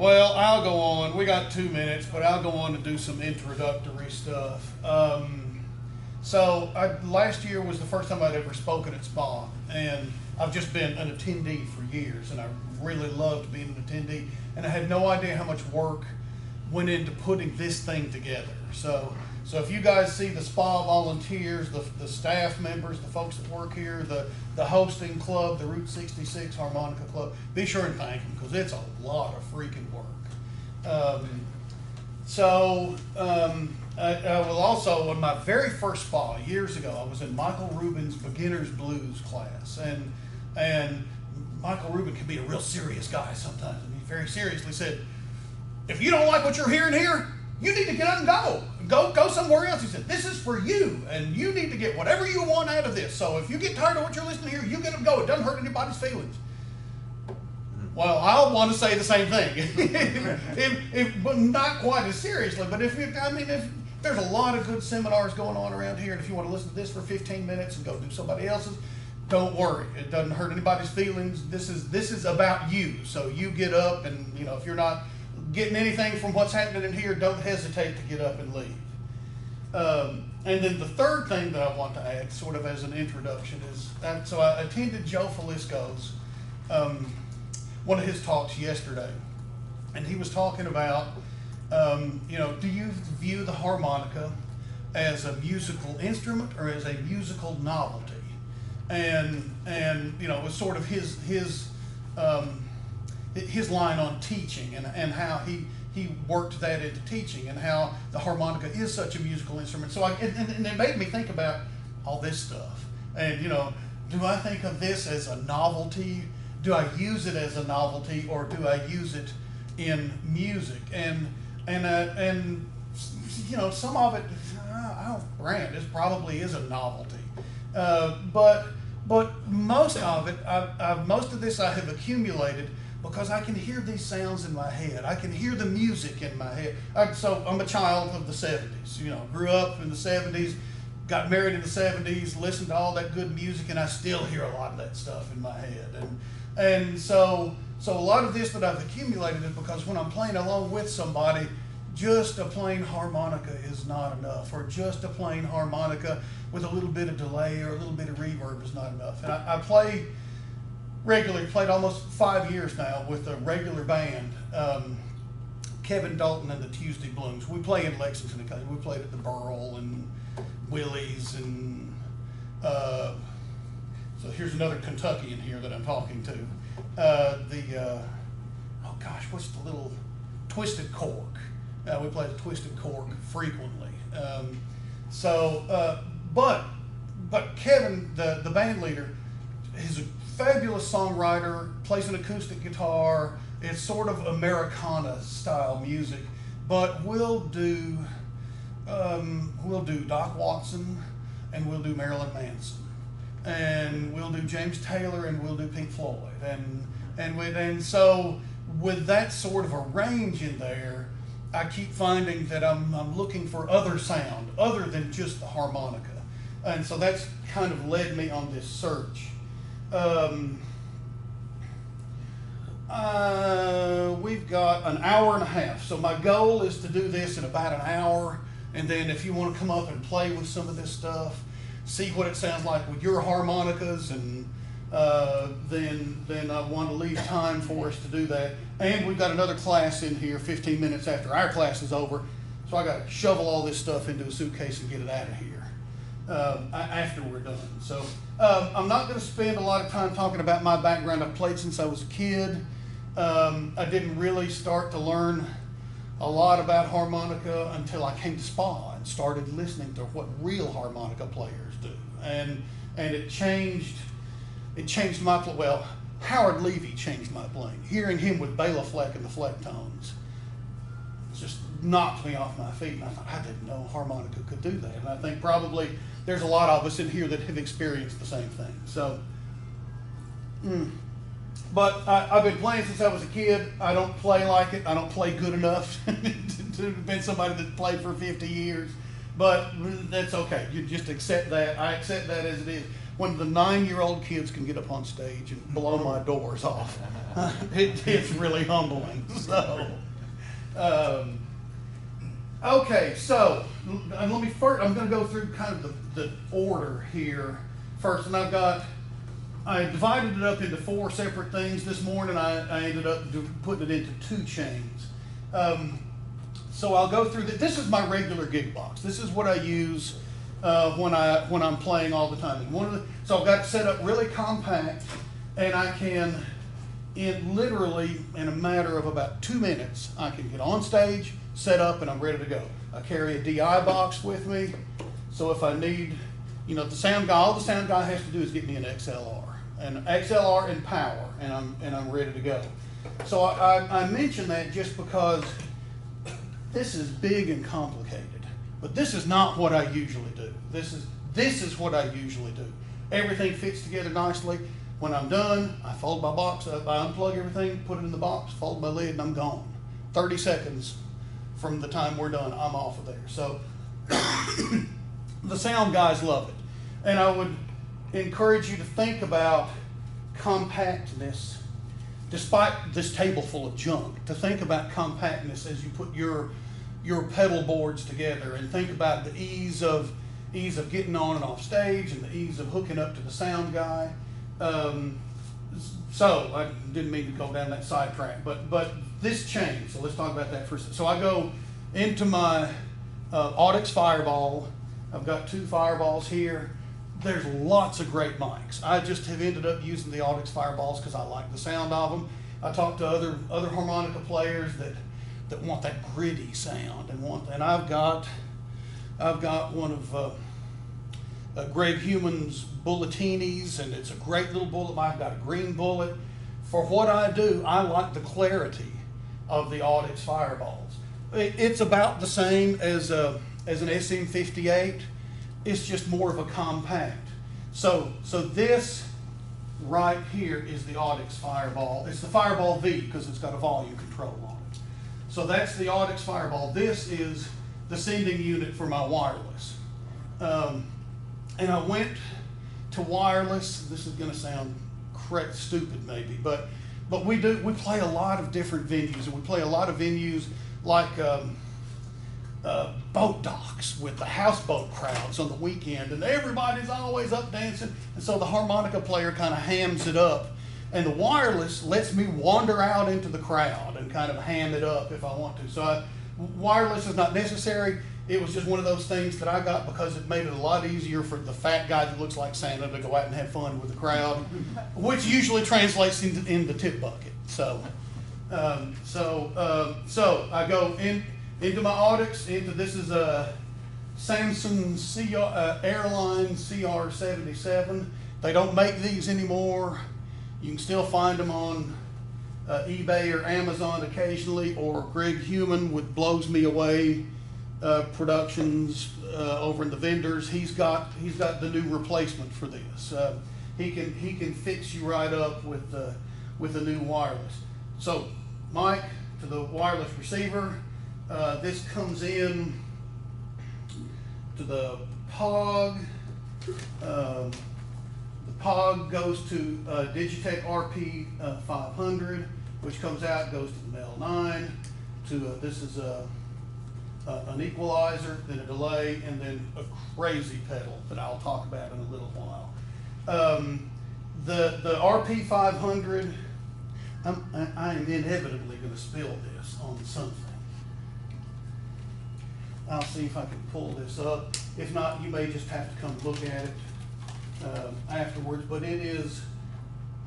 Well, I'll go on. We got 2 minutes, but I'll go on and do some introductory stuff. Last year was the first time I'd ever spoken at SPAH, and I've just been an attendee for years, and I really loved being an attendee, and I had no idea how much work went into putting this thing together. So if you guys see the SPAH volunteers, the staff members, the folks that work here, the hosting club, the Route 66 Harmonica Club, be sure and thank them, because it's a lot of freaking work. I will also, on my very first SPAH years ago, I was in Michael Rubin's Beginner's Blues class, and Michael Rubin can be a real serious guy sometimes, and he very seriously said, if you don't like what you're hearing here, you need to get up and go somewhere else. He said, this is for you, and you need to get whatever you want out of this. So if you get tired of what you're listening to here, you get up and go. It doesn't hurt anybody's feelings. Well, I want to say the same thing, but not quite as seriously. But if there's a lot of good seminars going on around here, and if you want to listen to this for 15 minutes and go do somebody else's, don't worry. It doesn't hurt anybody's feelings. This is about you. So you get up, and if you're not getting anything from what's happening in here, don't hesitate to get up and leave. And then the third thing that I want to add, sort of as an introduction, is so I attended Joe Falisco's one of his talks yesterday, and he was talking about do you view the harmonica as a musical instrument or as a musical novelty? And it was sort of his line on teaching and how he worked that into teaching, and how the harmonica is such a musical instrument. So and it made me think about all this stuff. And do I think of this as a novelty? Do I use it as a novelty, or do I use it in music? And some of it, I'll grant, it probably is a novelty. But most of it, most of this I have accumulated because I can hear these sounds in my head. I can hear the music in my head. So I'm a child of the 70s. Grew up in the 70s, got married in the 70s, listened to all that good music, and I still hear a lot of that stuff in my head. And so a lot of this that I've accumulated is because when I'm playing along with somebody, just a plain harmonica is not enough, or just a plain harmonica with a little bit of delay or a little bit of reverb is not enough. And I play regularly, played almost 5 years now with a regular band, Kevin Dalton and the Tuesday Blooms. We play in Lexington. We played at the Burl and Willie's, and so here's another Kentuckian here that I'm talking to. What's the little Twisted Cork? We play the Twisted Cork frequently. But Kevin, the band leader, is a fabulous songwriter, plays an acoustic guitar. It's sort of Americana style music, but we'll do Doc Watson, and we'll do Marilyn Manson, and we'll do James Taylor, and we'll do Pink Floyd, and so with that sort of a range in there, I keep finding that I'm looking for other sound other than just the harmonica, and so that's kind of led me on this search. We've got an hour and a half, so my goal is to do this in about an hour, and then if you want to come up and play with some of this stuff, see what it sounds like with your harmonicas, and then I want to leave time for us to do that. And we've got another class in here 15 minutes after our class is over, so I got to shovel all this stuff into a suitcase and get it out of here after we're done. So I'm not going to spend a lot of time talking about my background. I've played since I was a kid. I didn't really start to learn a lot about harmonica until I came to SPAH and started listening to what real harmonica players do, and it changed my play. Well, Howard Levy changed my playing. Hearing him with Bela Fleck and the Fleck tones just knocked me off my feet, and I thought, I didn't know harmonica could do that. And I think probably there's a lot of us in here that have experienced the same thing. So, but I've been playing since I was a kid. I don't play like it. I don't play good enough to have been somebody that played for 50 years. But that's okay. You just accept that. I accept that as it is. when the 9-year-old kids can get up on stage and blow my doors off. It's really humbling. So, okay, so let me first, I'm going to go through kind of the order here first, and I divided it up into 4 separate things this morning. I ended up putting it into 2 chains. So I'll go through this is my regular gig box. This is what I use when I'm playing all the time. And so I've got it set up really compact, and I can, literally in a matter of about 2 minutes, I can get on stage, set up, and I'm ready to go. I carry a DI box with me, so if I need, all the sound guy has to do is get me an XLR and power, and I'm ready to go. So I mention that just because this is big and complicated, but this is not what I usually do. This is what I usually do. Everything fits together nicely. When I'm done, I fold my box up, I unplug everything, put it in the box, fold my lid, and I'm gone. 30 seconds from the time we're done, I'm off of there. So the sound guys love it. And I would encourage you to think about compactness, despite this table full of junk, to think about compactness as you put your pedal boards together, and think about the ease of getting on and off stage, and the ease of hooking up to the sound guy. So I didn't mean to go down that sidetrack, but this chain, so let's talk about that first. So I go into my Audix Fireball. I've got 2 Fireballs here. There's lots of great mics. I just have ended up using the Audix Fireballs because I like the sound of them. I talked to other harmonica players that want that gritty sound, and I've got one of Greg Human's Bulletinis, and it's a great little bullet. I've got a green bullet. For what I do, I like the clarity of the Audix Fireballs. It's about the same as an SM58. It's just more of a compact. So this right here is the Audix Fireball. It's the Fireball V because it's got a volume control on it. So that's the Audix Fireball. This is the sending unit for my wireless. And I went to wireless. This is going to sound stupid maybe, but we play a lot of different venues, and we play a lot of venues like boat docks with the houseboat crowds on the weekend, and everybody's always up dancing, and so the harmonica player kind of hams it up, and the wireless lets me wander out into the crowd and kind of ham it up if I want to. So wireless is not necessary. It was just one of those things that I got because it made it a lot easier for the fat guy that looks like Santa to go out and have fun with the crowd, which usually translates in the tip bucket. So I go into my Audix. This is a Samsung Airline CR77. They don't make these anymore. You can still find them on eBay or Amazon occasionally, or Greg Human with Blows Me Away Productions over in the vendors. He's got the new replacement for this. He can fix you right up with the new wireless. So mic to the wireless receiver. This comes in to the POG. The POG goes to Digitech RP 500, which comes out, goes to the Mel 9. This is an equalizer, then a delay, and then a crazy pedal that I'll talk about in a little while. The RP 500, I am inevitably going to spill this on something. I'll see if I can pull this up. If not, you may just have to come look at it afterwards. But it is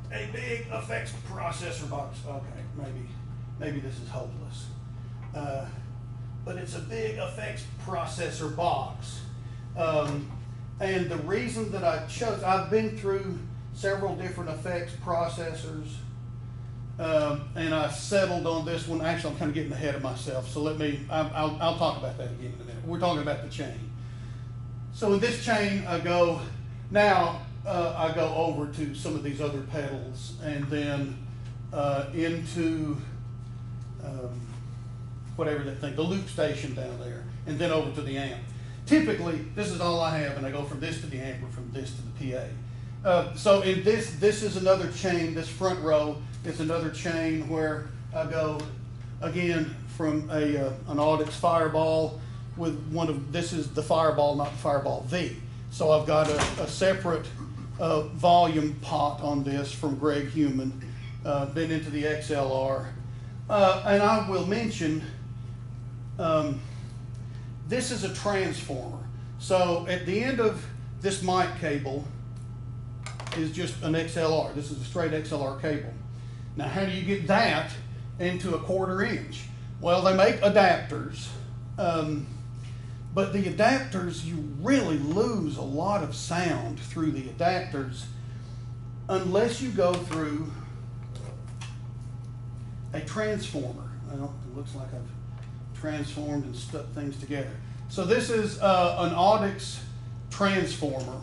a big effects processor box. Okay, maybe this is hopeless. But it's a big effects processor box. And the reason that I chose, I've been through several different effects processors, and I settled on this one. Actually, I'm kind of getting ahead of myself, so I'll talk about that again in a minute. We're talking about the chain. So in this chain, I go over to some of these other pedals, and then into whatever that thing, the loop station down there, and then over to the amp. Typically, this is all I have, and I go from this to the amp or from this to the PA. So in this is another chain. This front row is another chain where I go again from an Audix Fireball with this is the Fireball, not the Fireball V. So I've got a separate volume pot on this from Greg Human, been into the XLR. And I will mention, this is a transformer. So at the end of this mic cable is just an XLR. This is a straight XLR cable. Now how do you get that into a 1/4 inch? Well, they make adapters, but the adapters, you really lose a lot of sound through the adapters unless you go through a transformer. Well, it looks like I've transformed and stuck things together. So this is an Audix transformer.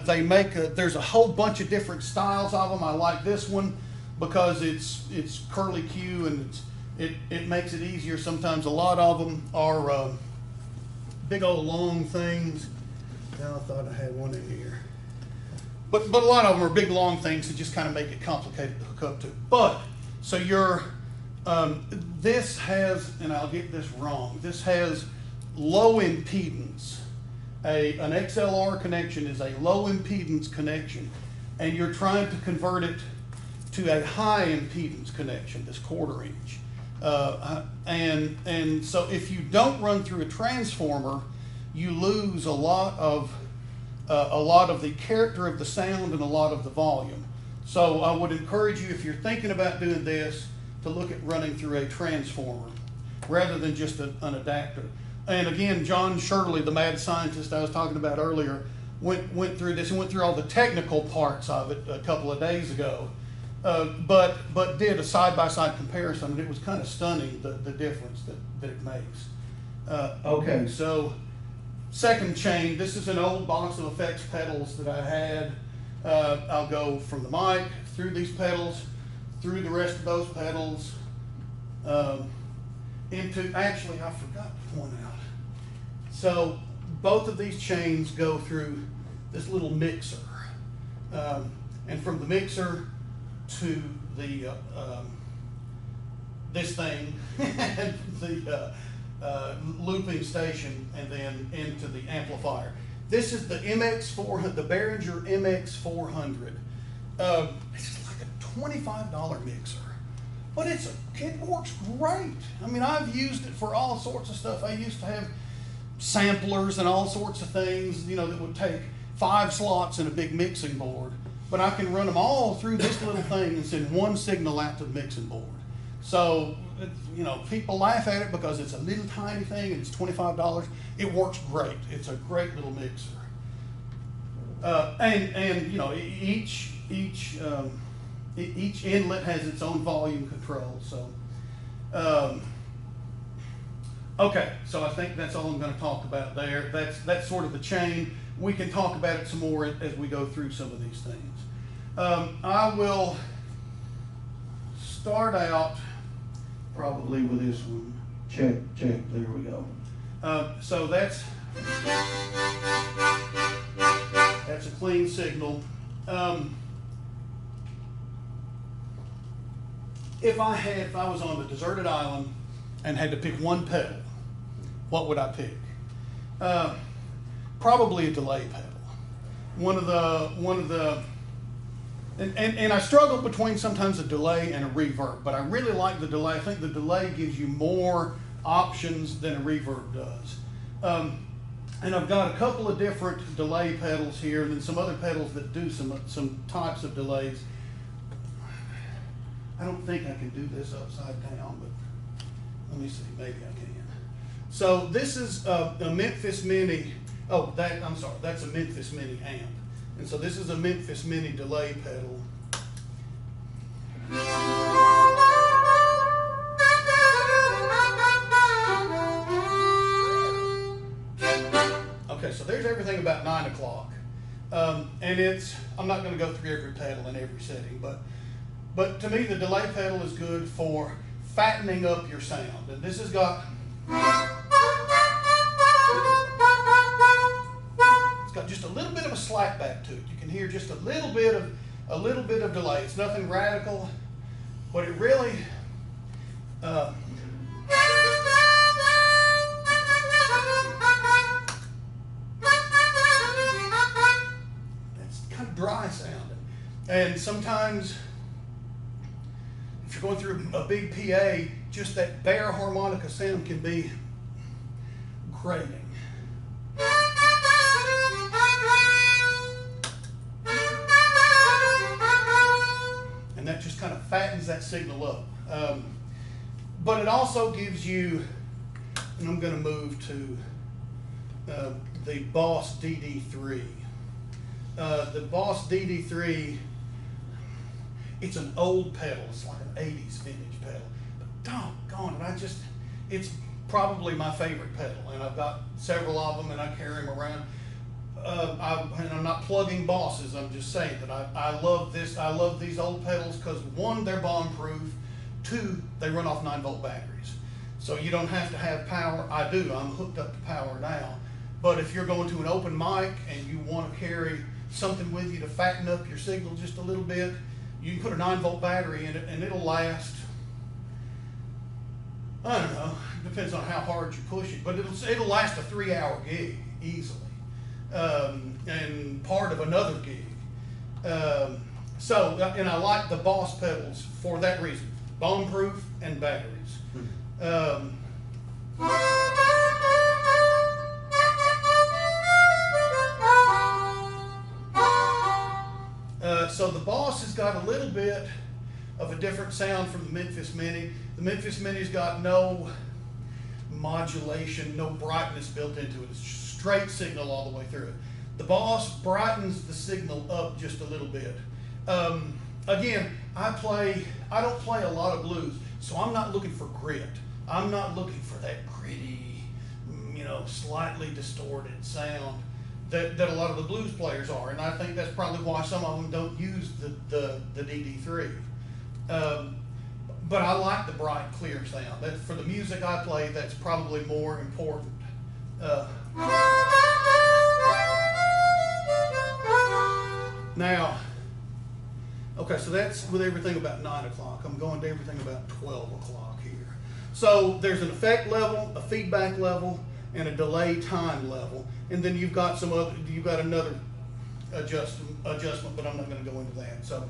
They make there's a whole bunch of different styles of them. I like this one because it's curly Q and it makes it easier. Sometimes a lot of them are big old long things. Now I thought I had one in here. But a lot of them are big long things that just kind of make it complicated to hook up to. But so this has, and I'll get this wrong, this has low impedance. An XLR connection is a low impedance connection, and you're trying to convert it to a high impedance connection, this 1/4 inch. And so if you don't run through a transformer, you lose a lot of the character of the sound and a lot of the volume. So I would encourage you, if you're thinking about doing this, to look at running through a transformer rather than just an adapter. And again, John Shirley, the mad scientist I was talking about earlier, went through this and went through all the technical parts of it a couple of days ago, but did a side-by-side comparison, and it was kind of stunning, the difference that it makes. Okay, so second chain, this is an old box of effects pedals that I had. I'll go from the mic, through these pedals, through the rest of those pedals, into, actually I forgot to point out. So both of these chains go through this little mixer. And from the mixer to the, this thing, the looping station, and then into the amplifier. This is the MX400, the Behringer MX400. It's like a $25 mixer, but it works great. I mean, I've used it for all sorts of stuff. I used to have samplers and all sorts of things, you know, that would take 5 slots in a big mixing board, but I can run them all through this little thing and send one signal out to the mixing board. So, you know, people laugh at it because it's a little tiny thing and it's $25. It works great. It's a great little mixer. And you know, each inlet has its own volume control. So, okay, so I think that's all I'm going to talk about there. That's sort of the chain. We can talk about it some more as we go through some of these things. I will start out probably with this one. Check, there we go. So that's a clean signal. If I was on a deserted island and had to pick one pedal, what would I pick? Probably a delay pedal. One of the and I struggle between sometimes a delay and a reverb, but I really like the delay. I think the delay gives you more options than a reverb does. And I've got a couple of different delay pedals here, and then some other pedals that do some types of delays. I don't think I can do this upside down, but let me see, maybe I can. So this is a Memphis Mini. Oh, I'm sorry, that's a Memphis Mini amp. And so this is a Memphis Mini delay pedal. Okay, so there's everything about 9 o'clock. And I'm not going to go through every pedal in every setting, but to me the delay pedal is good for fattening up your sound. And this has got just a little bit of a slack back to it. You can hear just a little bit of delay. It's nothing radical, but it really it's kind of dry sounding. And sometimes if you're going through a big PA, just that bare harmonica sound can be grating. And that just kind of fattens that signal up. But it also gives you, and I'm going to move to the Boss DD3. The Boss DD3, it's an old pedal. It's like an 80s vintage pedal. But doggone it, it's probably my favorite pedal. And I've got several of them and I carry them around. And I'm not plugging Bosses, I'm just saying that I love this. I love these old pedals because one, they're bomb-proof. Two, they run off 9-volt batteries. So you don't have to have power. I do, I'm hooked up to power now. But if you're going to an open mic and you want to carry something with you to fatten up your signal just a little bit, you can put a 9-volt battery in it and it'll last, I don't know, depends on how hard you push it, but it'll last a 3-hour gig easily. And part of another gig. And I like the Boss pedals for that reason. Bomb-proof and batteries. So the Boss has got a little bit of a different sound from the Memphis Mini. The Memphis Mini's got no modulation, no brightness built into it. It's straight signal all the way through it. The Boss brightens the signal up just a little bit. Again, I don't play a lot of blues, so I'm not looking for grit. I'm not looking for that gritty, slightly distorted sound that a lot of the blues players are, and I think that's probably why some of them don't use the DD3. But I like the bright, clear sound. For the music I play, that's probably more important. Now, okay, so that's with everything about 9 o'clock. I'm going to everything about 12 o'clock here. So there's an effect level, a feedback level, and a delay time level. And then you've got another adjustment, but I'm not going to go into that. So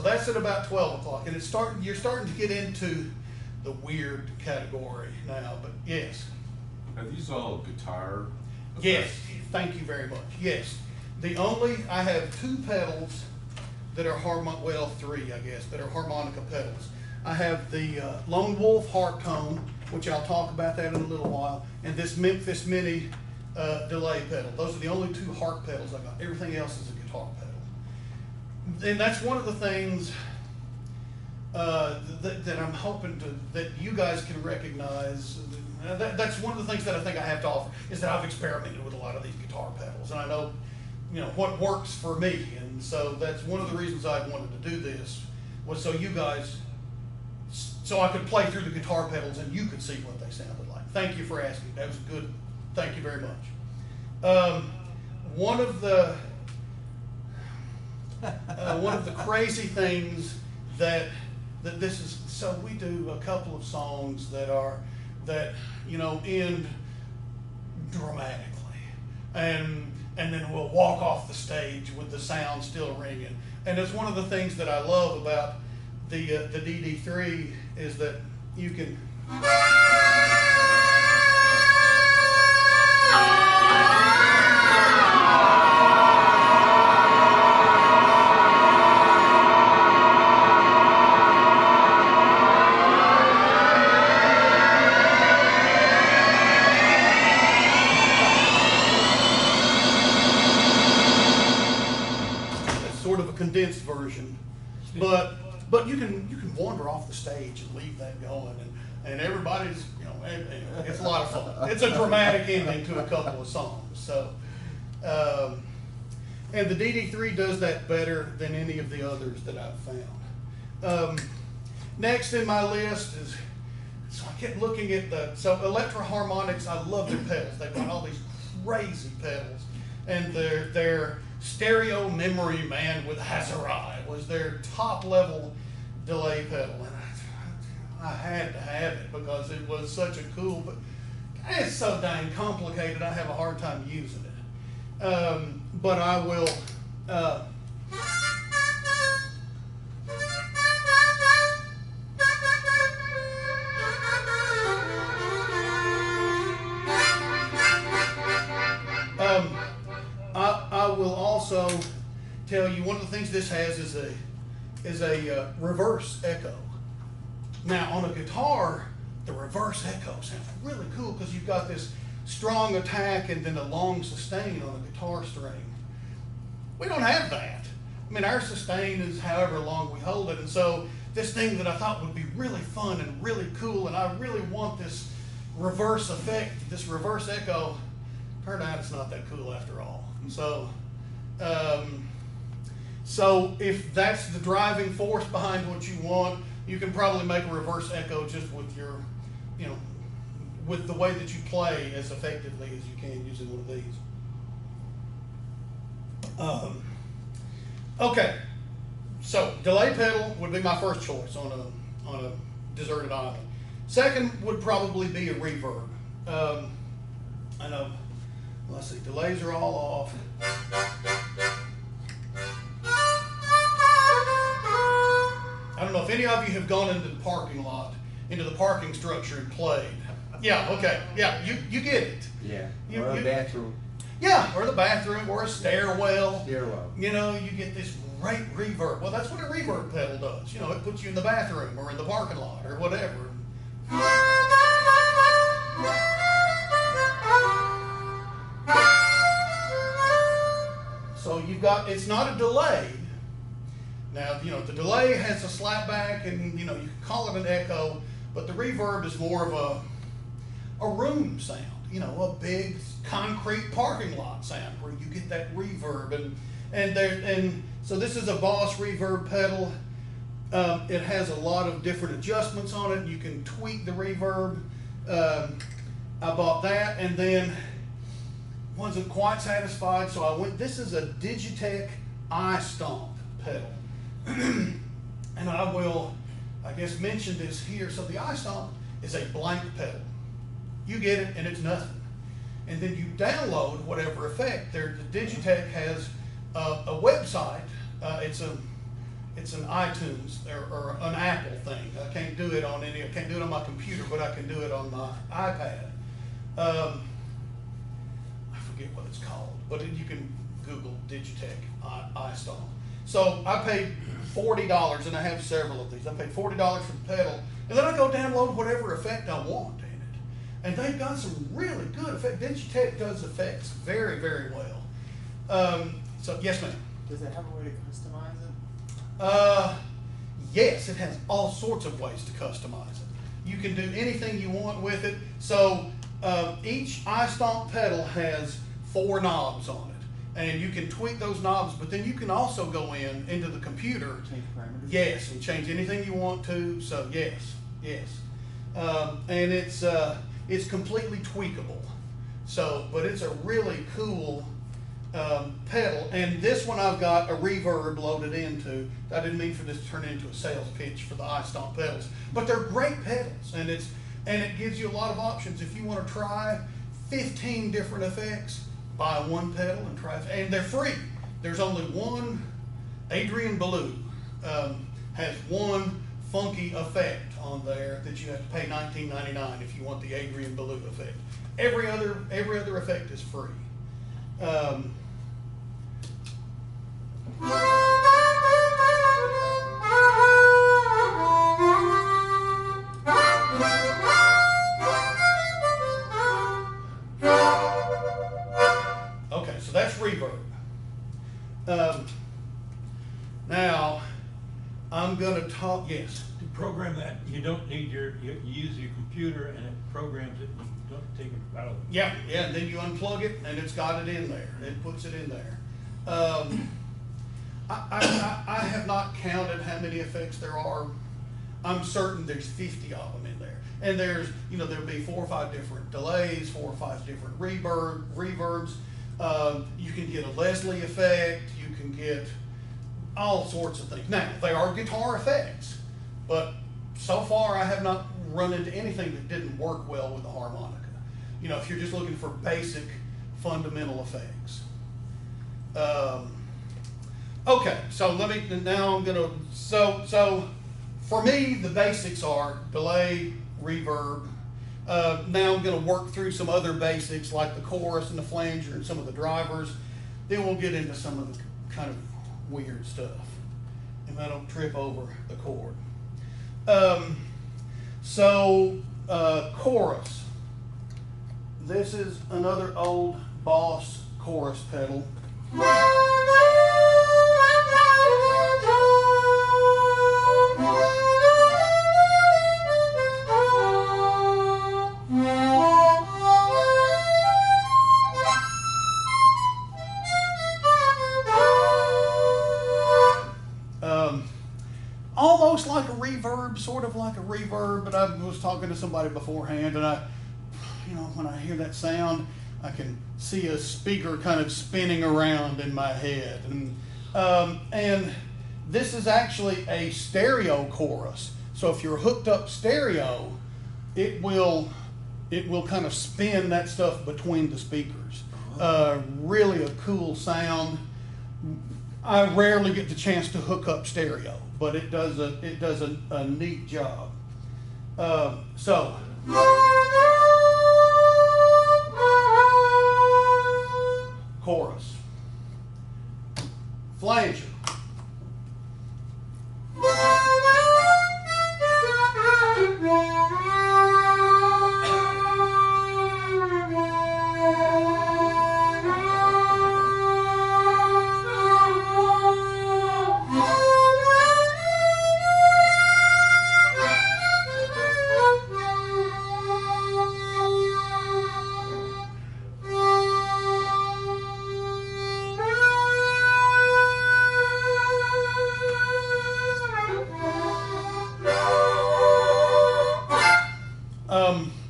that's at about 12 o'clock, and you're starting to get into the weird category now, but yes. Are these all guitar effects? Yes, thank you very much. Yes. I have 2 pedals that are three, I guess, that are harmonica pedals. I have the Lone Wolf Heart Tone, which I'll talk about that in a little while, and this Memphis Mini delay pedal. Those are the only 2 harp pedals I got. Everything else is a guitar pedal. And that's one of the things that I'm hoping that you guys can recognize. That's one of the things that I think I have to offer, is that I've experimented with a lot of these guitar pedals, and I know what works for me. And so that's one of the reasons I wanted to do this, was so I could play through the guitar pedals and you could see what they sounded like. Thank you for asking. That was good. Thank you very much. One of the crazy things that this is, so we do a couple of songs that end dramatically, and then we'll walk off the stage with the sound still ringing. And it's one of the things that I love about the DD3 is that you can. Sort of a condensed version, but you can wander off the stage and leave that going, and everybody's, it's a lot of fun. It's a dramatic ending to a couple of songs. So, and the DD3 does that better than any of the others that I've found. next in my list is, so I kept looking at so Electro Harmonics, I love their pedals. They've got all these crazy pedals. And their stereo memory man with Hazarai was their top level delay pedal. And I had to have it because it was such a cool, but it's so dang complicated, I have a hard time using it. But I will, I will also tell you one of the things this has is a reverse echo. Now on a guitar, the reverse echo sounds really cool because you've got this strong attack and then a long sustain on a guitar string. We don't have that. I mean, our sustain is however long we hold it, and so this thing that I thought would be really fun and really cool, and I really want this reverse effect, this reverse echo, turned out it's not that cool after all. So, so if that's the driving force behind what you want, you can probably make a reverse echo just with your, you know, with the way that you play as effectively as you can using one of these. Okay, so delay pedal would be my first choice on a deserted island. Second would probably be a reverb. I know. Let's see, delays are all off. I don't know if any of you have gone into the parking lot, into the parking structure and played. Yeah, okay, yeah, you get it. Yeah, or a bathroom. Yeah, or the bathroom, or a stairwell. Stairwell. You know, you get this great reverb. Well, that's what a reverb pedal does. You know, it puts you in the bathroom or in the parking lot or whatever. So you've got, it's not a delay. Now, you know, the delay has a slap back and, you know, you can call it an echo, but the reverb is more of a room sound, you know, a big concrete parking lot sound where you get that reverb. And so this is a Boss reverb pedal. It has a lot of different adjustments on it. You can tweak the reverb. I bought that, and then wasn't quite satisfied, so I went, this is a Digitech iStomp pedal. And I will, I guess, mention this here. So the iStomp is a blank pedal. You get it and it's nothing. And then you download whatever effect. The Digitech has a website. It's an iTunes or an Apple thing. I can't do it on I can't do it on my computer, but I can do it on my iPad. I forget what it's called, but you can Google Digitech iStomp. So I paid $40, and I have several of these. I paid $40 for the pedal, and then I go download whatever effect I want in it. And they've got some really good effects. Digitech does effects very, very well. So yes, ma'am. Does it have a way to customize it? Yes, it has all sorts of ways to customize it. You can do anything you want with it. So each iStomp pedal has 4 knobs on it. And you can tweak those knobs, but then you can also go into the computer. Change parameters? Yes, and change anything you want to. So yes. And it's completely tweakable. So, but it's a really cool pedal. And this one I've got a reverb loaded into. I didn't mean for this to turn into a sales pitch for the iStomp pedals, but they're great pedals, and it gives you a lot of options. If you want to try 15 different effects, buy one pedal and try it, and they're free. There's only one. Adrian Ballou has one funky effect on there that you have to pay $19.99 if you want the Adrian Ballou effect. Every other effect is free. Okay, so that's reverb. Now, I'm going to talk, yes. To program that, you don't need you use your computer and it programs it, and you don't take it out of it. Yeah, and then you unplug it and it's got it in there. It puts it in there. I have not counted how many effects there are I'm certain there's 50 of them in there. And there's, there'll be 4 or 5 different delays, 4 or 5 different reverbs. You can get a Leslie effect. You can get all sorts of things. Now, they are guitar effects, but so far I have not run into anything that didn't work well with the harmonica. If you're just looking for basic fundamental effects. Okay, so so for me, the basics are delay, reverb. Now I'm going to work through some other basics like the chorus and the flanger and some of the drivers. Then we'll get into some of the kind of weird stuff, if I don't trip over the chord. Chorus. This is another old Boss chorus pedal. Almost like a reverb, sort of like a reverb, but I was talking to somebody beforehand, and when I hear that sound, I can see a speaker kind of spinning around in my head. And this is actually a stereo chorus. So if you're hooked up stereo, it will kind of spin that stuff between the speakers. Really a cool sound. I rarely get the chance to hook up stereo, but it does a neat job. Chorus. Flanger.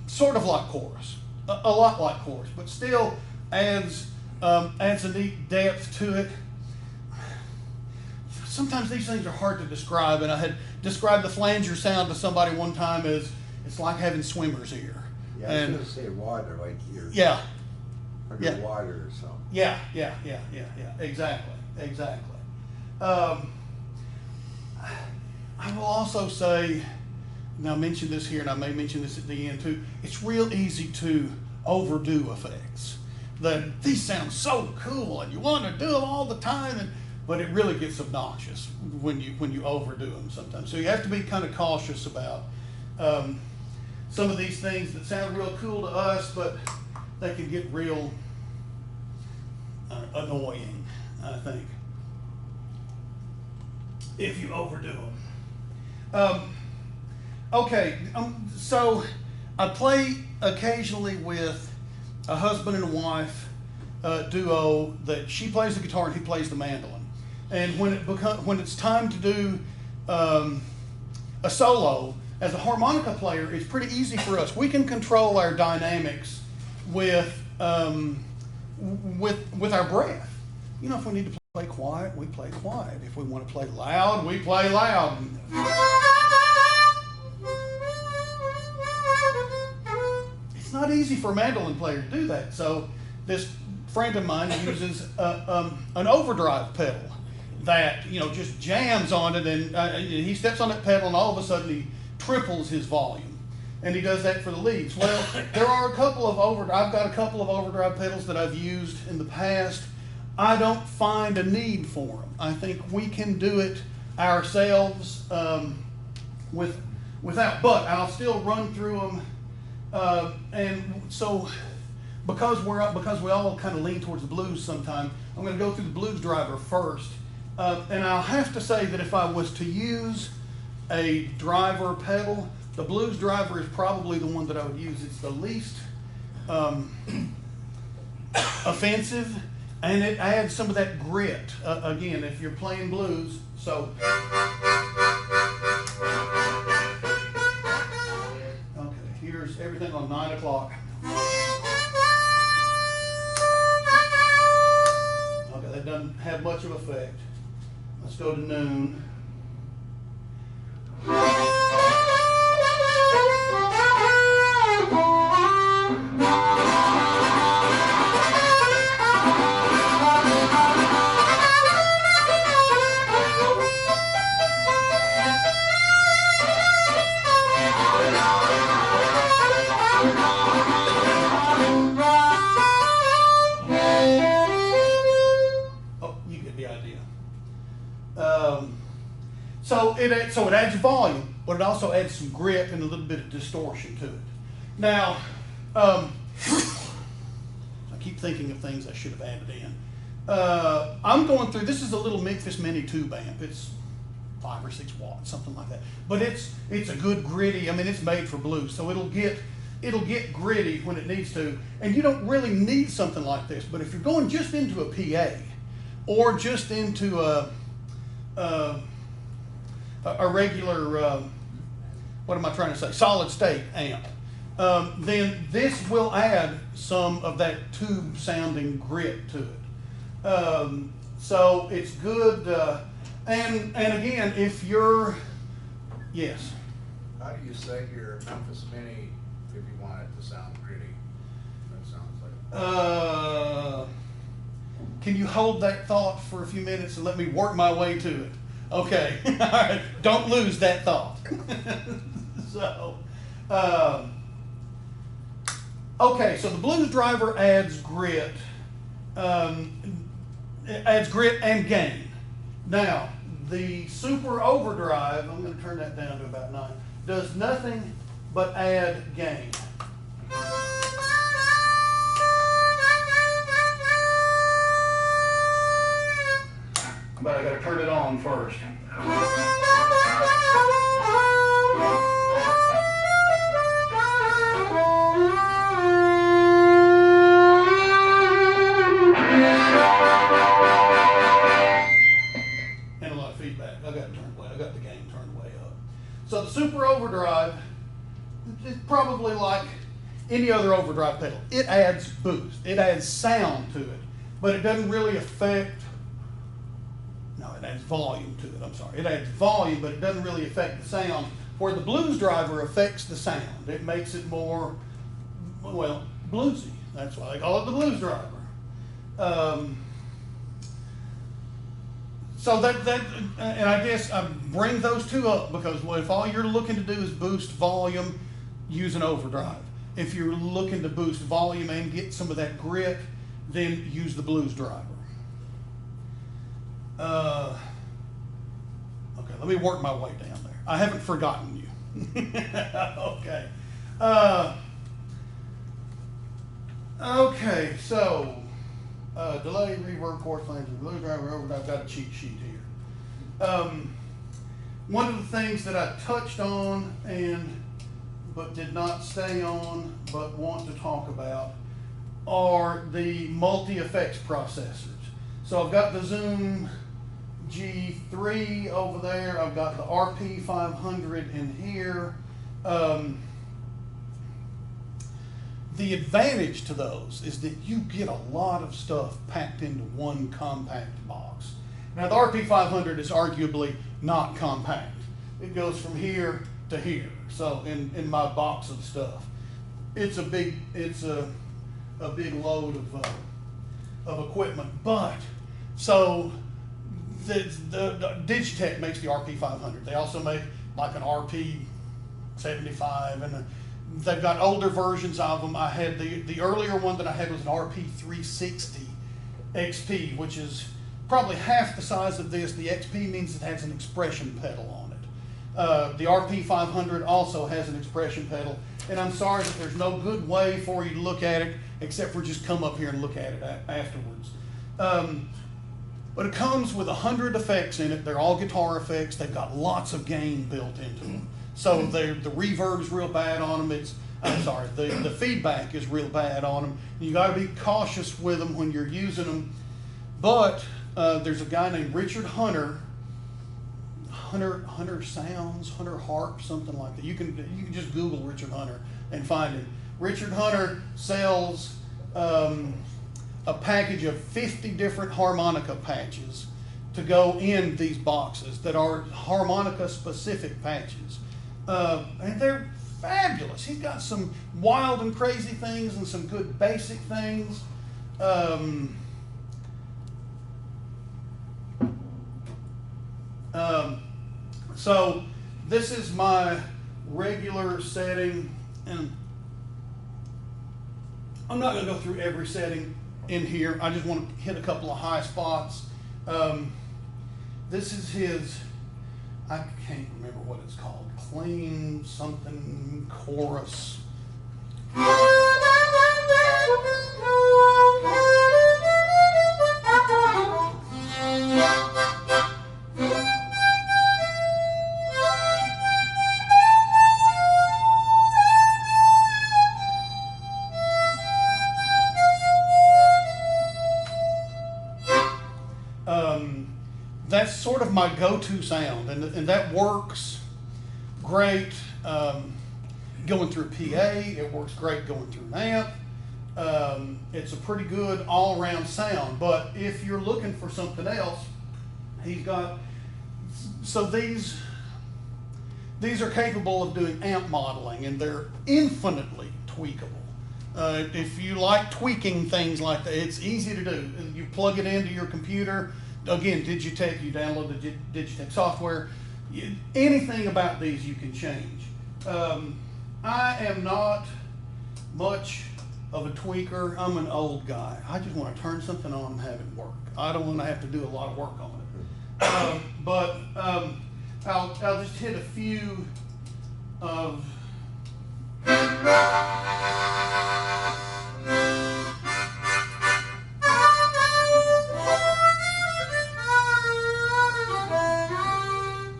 Sort of like chorus, a lot like chorus, but still adds a neat depth to it. Sometimes these things are hard to describe, and I had described the flanger sound to somebody one time as it's like having swimmer's ear. Yeah, I was going to say water, like you're underwater or something. Yeah, exactly. I will also say, and I'll mention this here, and I may mention this at the end too, it's real easy to overdo effects. These sound so cool, and you want to do them all the time, but it really gets obnoxious when you overdo them sometimes. So you have to be kind of cautious about some of these things that sound real cool to us, but they can get real annoying, I think, if you overdo them. So I play occasionally with a husband and wife duo that she plays the guitar and he plays the mandolin. And when it's time to do a solo, as a harmonica player, it's pretty easy for us. We can control our dynamics with our breath. If we need to play quiet, we play quiet. If we want to play loud, we play loud. It's not easy for a mandolin player to do that. So this friend of mine uses an overdrive pedal that just jams on it, and he steps on that pedal, and all of a sudden he triples his volume, and he does that for the leads. Well, there are a couple of I've got a couple of overdrive pedals that I've used in the past. I don't find a need for them. I think we can do it ourselves without, but I'll still run through them. And so because we all kind of lean towards the blues sometime, I'm going to go through the blues driver first. And I'll have to say that if I was to use a driver pedal, the blues driver is probably the one that I would use. It's the least offensive, and it adds some of that grit. Again, if you're playing blues, so everything on 9 o'clock. Okay, that doesn't have much of effect. Let's go to noon. So it adds volume, but it also adds some grit and a little bit of distortion to it. Now, I keep thinking of things I should have added in. I'm going through, this is a little Memphis Mini tube amp. It's 5 or 6 watts, something like that. But it's a good gritty, I mean, it's made for blues, so it'll get gritty when it needs to. And you don't really need something like this, but if you're going just into a PA or just into a regular, what am I trying to say, solid state amp, then this will add some of that tube sounding grit to it. So it's good, and again, if you're, yes? How do you set your Memphis Mini if you want it to sound gritty? That sounds like. Can you hold that thought for a few minutes and let me work my way to it? Okay, all right, don't lose that thought. So, okay, so the blues driver adds grit. It adds grit and gain. Now, the super overdrive, I'm going to turn that down to about 9, does nothing but add gain. But I got to turn it on first. And a lot of feedback. I got the gain turned way up. So the super overdrive is probably like any other overdrive pedal. It adds boost. It adds sound to it, but it doesn't really affect. No, it adds volume to it, I'm sorry. It adds volume, but it doesn't really affect the sound, where the blues driver affects the sound. It makes it more, well, bluesy. That's why they call it the blues driver. So and I guess I bring those two up because if all you're looking to do is boost volume, use an overdrive. If you're looking to boost volume and get some of that grit, then use the blues driver. Okay, let me work my way down there. I haven't forgotten you. Okay. Okay, so delay, reverb, chord flanger, blues driver, overdrive. I've got a cheat sheet here. One of the things that I touched on but did not stay on but want to talk about are the multi-effects processors. So I've got the Zoom G3 over there. I've got the RP500 in here. The advantage to those is that you get a lot of stuff packed into one compact box. Now the RP500 is arguably not compact. It goes from here to here. So in my box of stuff, it's a big load of equipment. But so the Digitech makes the RP500. They also make like an RP75, and they've got older versions of them. I had the earlier one that I had was an RP360 XP, which is probably half the size of this. The XP means it has an expression pedal on it. The RP500 also has an expression pedal, and I'm sorry that there's no good way for you to look at it except for just come up here and look at it afterwards. But it comes with 100 effects in it. They're all guitar effects. They've got lots of gain built into them. So the reverb's real bad on them. The feedback is real bad on them. You got to be cautious with them when you're using them. But there's a guy named Richard Hunter Sounds, Hunter Harp, something like that. You can just Google Richard Hunter. and find him. Richard Hunter sells a package of 50 different harmonica patches to go in these boxes that are harmonica specific patches. And they're fabulous. He's got some wild and crazy things and some good basic things. So this is my regular setting, and I'm not going to go through every setting in here. I just want to hit a couple of high spots. This is his, I can't remember what it's called, clean something chorus. That's sort of my go-to sound, and that works great going through PA. It works great going through an amp. It's a pretty good all-around sound. But if you're looking for something else, he's got, so these are capable of doing amp modeling, and they're infinitely tweakable. If you like tweaking things like that, it's easy to do. You plug it into your computer. Again, Digitech, you download the Digitech software. Anything about these you can change. I am not much of a tweaker. I'm an old guy. I just want to turn something on and have it work. I don't want to have to do a lot of work on it. I'll just hit a few of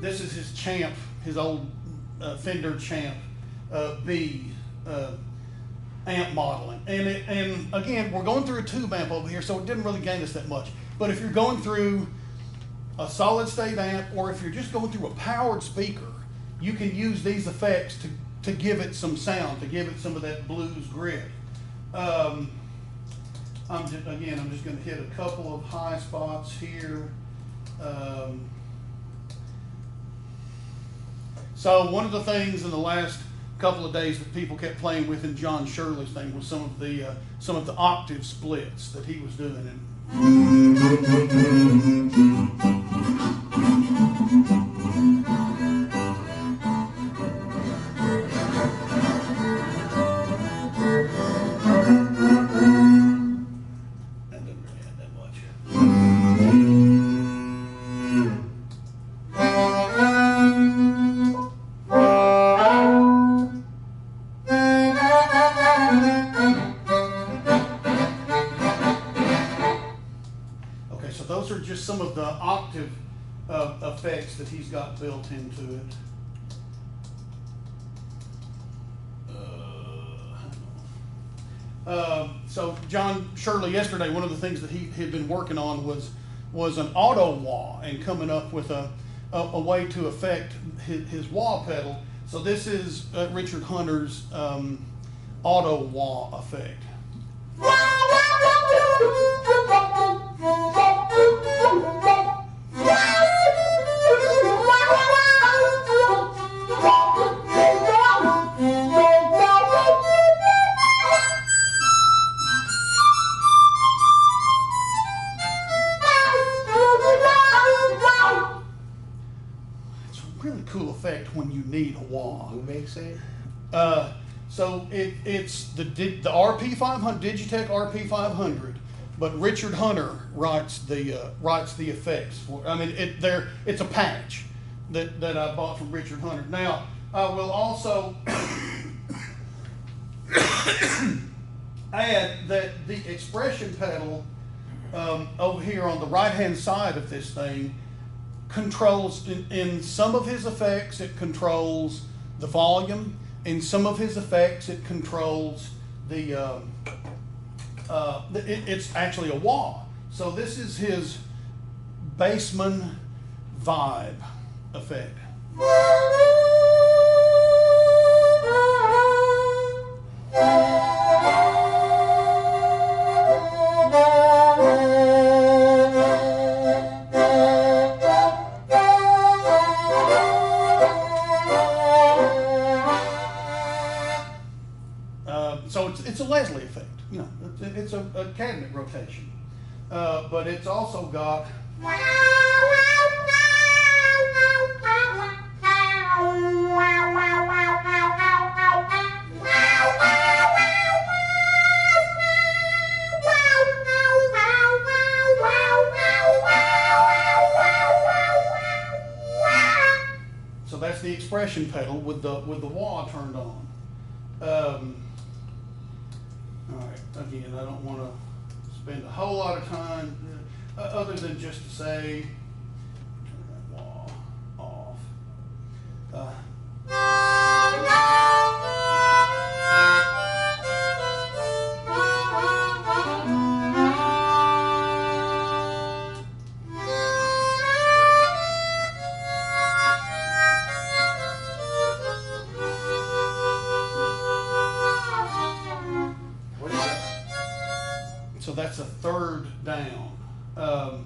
this is his Champ, his old Fender Champ B amp modeling. And again, we're going through a tube amp over here, so it didn't really gain us that much. But if you're going through a solid state amp, or if you're just going through a powered speaker, you can use these effects to give it some sound, to give it some of that blues grit. I'm just going to hit a couple of high spots here. So one of the things in the last couple of days that people kept playing with in John Shirley's thing was some of the octave splits that he was doing. That doesn't really add that much. Those are just some of the octave effects that he's got built into it. So John Shirley yesterday, one of the things that he had been working on was an auto wah and coming up with a way to affect his wah pedal. So this is Richard Hunter's auto wah effect. Really cool effect when you need a wah. Who makes it? So it's the RP500, Digitech RP500, but Richard Hunter writes the effects for. I mean, it's a patch that I bought from Richard Hunter. Now I will also add that the expression pedal over here on the right hand side of this thing controls, in some of his effects, it controls the volume. In some of his effects, it controls it's actually a wah. So this is his Bassman vibe effect. So it's a Leslie effect, you know, it's a cabinet rotation, but it's also got so that's the expression pedal with the wah turned on. All right, again, I don't want to spend a whole lot of time other than just to say, turn that wah off. So that's a third down. And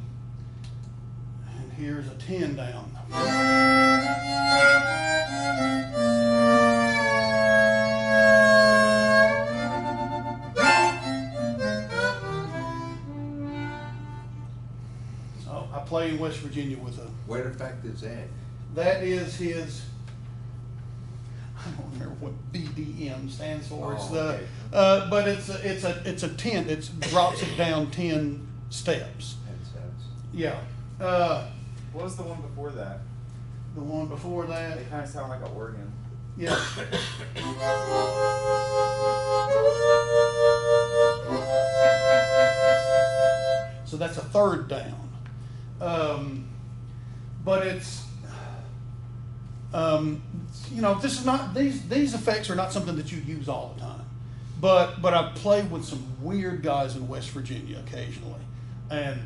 here's a 10 down. So I play in West Virginia with a... What effect is that? That is his... I don't remember what BDM stands for. It's the, okay. but it's a 10. It drops it down 10 steps. Yeah. What was the one before that? The one before that. They kind of sound like an organ. Yeah. So that's a third down. But it's. You know, this is not these effects are not something that you use all the time, but I've played with some weird guys in West Virginia occasionally, and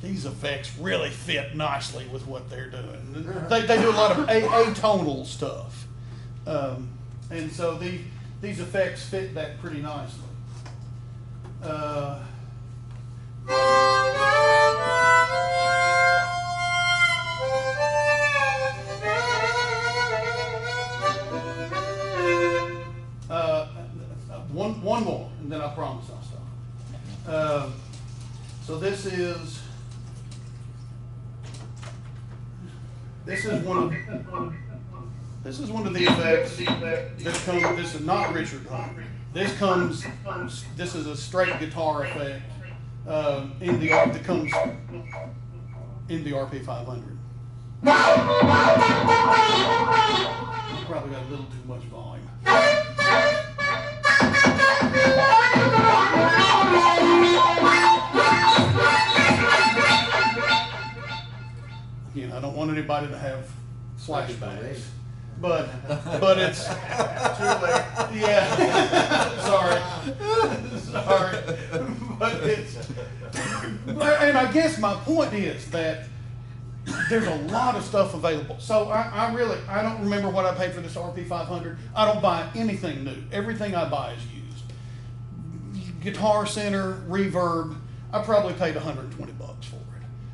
these effects really fit nicely with what they're doing. They do a lot of atonal stuff, and so these effects fit that pretty nicely. One more, and then I promise I'll stop. So this is one of the effects that comes. This is not Richard Hunter. This is a straight guitar effect in the that comes in the RP 500. Probably got a little too much volume. Again, I don't want anybody to have flashbacks, but it's too late. Yeah, sorry, but it's. And I guess my point is that there's a lot of stuff available. So I don't remember what I paid for this RP 500. I don't buy anything new. Everything I buy is used. Guitar Center, Reverb, I probably paid $120 for it.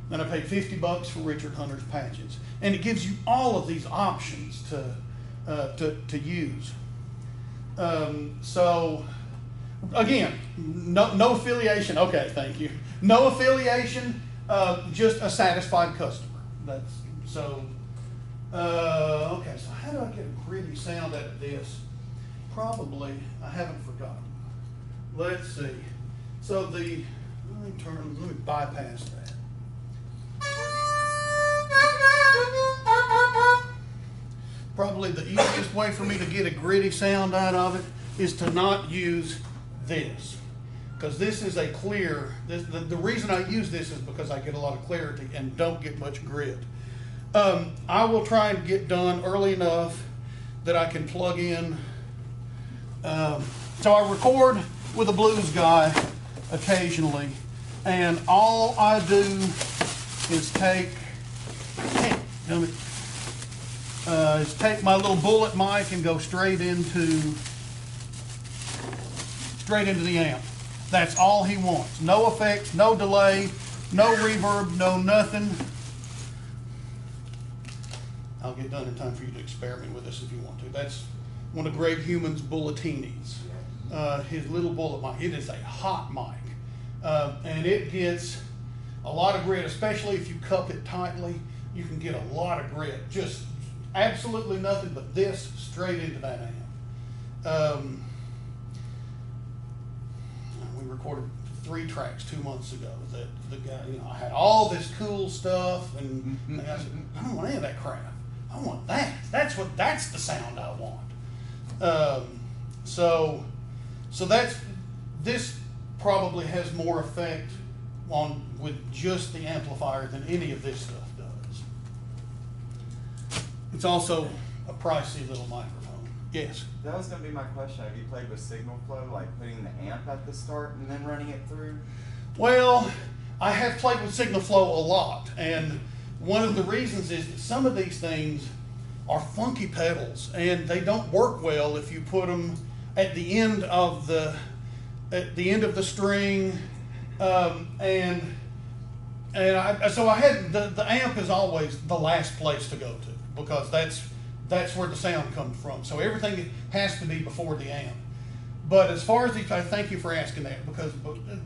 Then I paid $50 for Richard Hunter's patches. And it gives you all of these options to use. So again, no affiliation. Okay, thank you. No affiliation, just a satisfied customer. That's so. Okay, so how do I get a gritty sound out of this? Probably, I haven't forgotten. Let's see. So let me bypass that. Probably the easiest way for me to get a gritty sound out of it is to not use this. Because this is a clear, the reason I use this is because I get a lot of clarity and don't get much grit. I will try and get done early enough that I can plug in. So I record with a blues guy occasionally, and all I do is take my little bullet mic and go straight into straight into the amp. That's all he wants. No effects, no delay, no reverb, no nothing. I'll get done in time for you to experiment with this if you want to. That's one of Greg Human's Bulletinis. His little bullet mic. It is a hot mic. And it gets a lot of grit, especially if you cup it tightly. You can get a lot of grit. Just absolutely nothing but this straight into that amp. We recorded 3 tracks 2 months ago that the guy, I had all this cool stuff, and I said, I don't want any of that crap. I want that. That's the sound I want. So this probably has more effect with just the amplifier than any of this stuff does. It's also a pricey little microphone. Yes? That was going to be my question. Have you played with signal flow, like putting the amp at the start and then running it through? Well, I have played with signal flow a lot, and one of the reasons is that some of these things are funky pedals, and they don't work well if you put them at the end of the string, so I had the amp is always the last place to go to, because that's where the sound comes from. So everything has to be before the amp. But as far as these, I thank you for asking that, because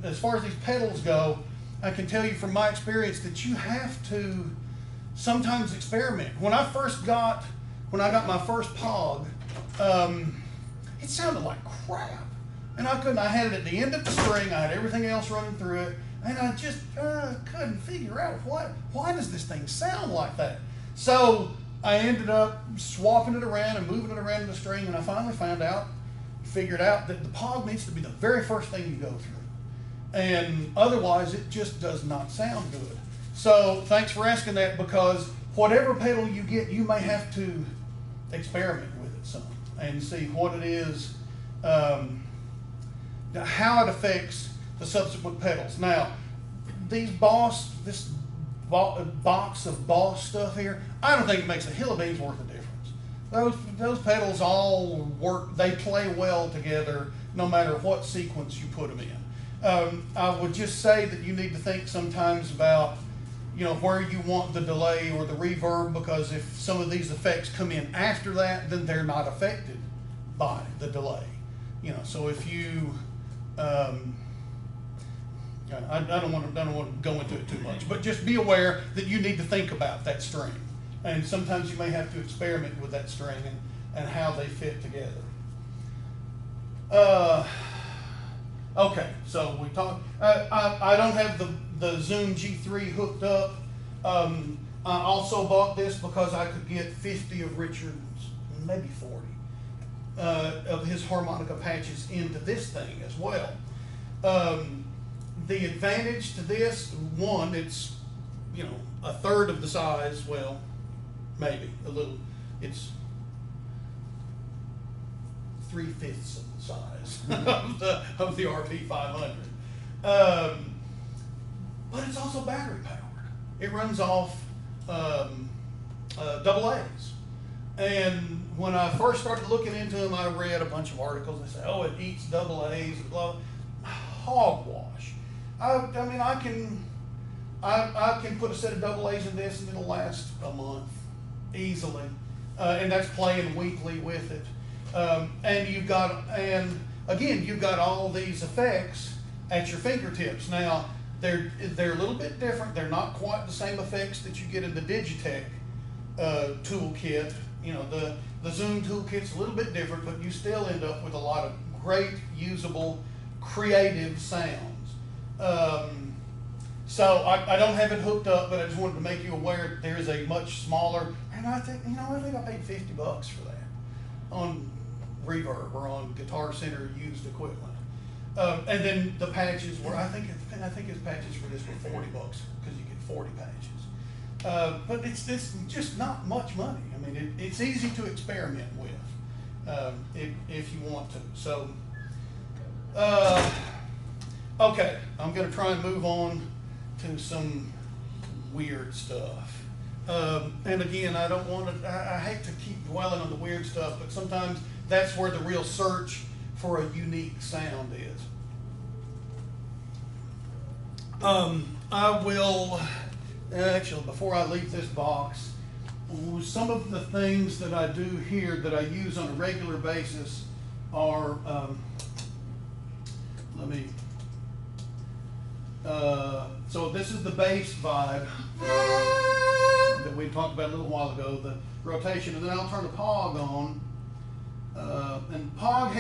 as far as these pedals go, I can tell you from my experience that you have to sometimes experiment. When I got my first Pog, it sounded like crap. And I had it at the end of the string, I had everything else running through it, and I just couldn't figure out why does this thing sound like that? So I ended up swapping it around and moving it around in the string, and I finally figured out that the Pog needs to be the very first thing you go through. And otherwise it just does not sound good. So thanks for asking that, because whatever pedal you get, you may have to experiment with it some and see what it is, how it affects the subsequent pedals. Now, this box of Boss stuff here, I don't think it makes a hill of beans worth of difference. Those pedals all work, they play well together no matter what sequence you put them in. I would just say that you need to think sometimes about where you want the delay or the reverb, because if some of these effects come in after that, then they're not affected by the delay. So if you, I don't want to go into it too much, but just be aware that you need to think about that string, and sometimes you may have to experiment with that string and how they fit together. Okay, so we talked. I don't have the Zoom G3 hooked up. I also bought this because I could get 50 of Richard's, maybe 40, of his harmonica patches into this thing as well. The advantage to this, one, it's a third of the size. Well, maybe a little. It's 3/5 of the size of the RP 500. But it's also battery powered. It runs off double A's. And when I first started looking into them, I read a bunch of articles that say, oh, it eats double A's, blah, hogwash. I mean, I can put a set of double A's in this and it'll last a month easily. And that's playing weekly with it. And you've got all these effects at your fingertips. Now, they're a little bit different. They're not quite the same effects that you get in the Digitech toolkit. The Zoom toolkit's a little bit different, but you still end up with a lot of great, usable, creative sounds. So I don't have it hooked up, but I just wanted to make you aware that there is a much smaller, and I think I paid $50 for that on Reverb or on Guitar Center used equipment. And then the patches were, I think his patches for this were $40 because you get 40 patches. But it's just not much money. I mean, it's easy to experiment with if you want to. So, okay, I'm going to try and move on to some weird stuff. And again, I don't want to, I hate to keep dwelling on the weird stuff, but sometimes that's where the real search for a unique sound is. I will, actually, before I leave this box, some of the things that I do here that I use on a regular basis are, so this is the bass vibe that we talked about a little while ago, the rotation, and then I'll turn the POG on, and POG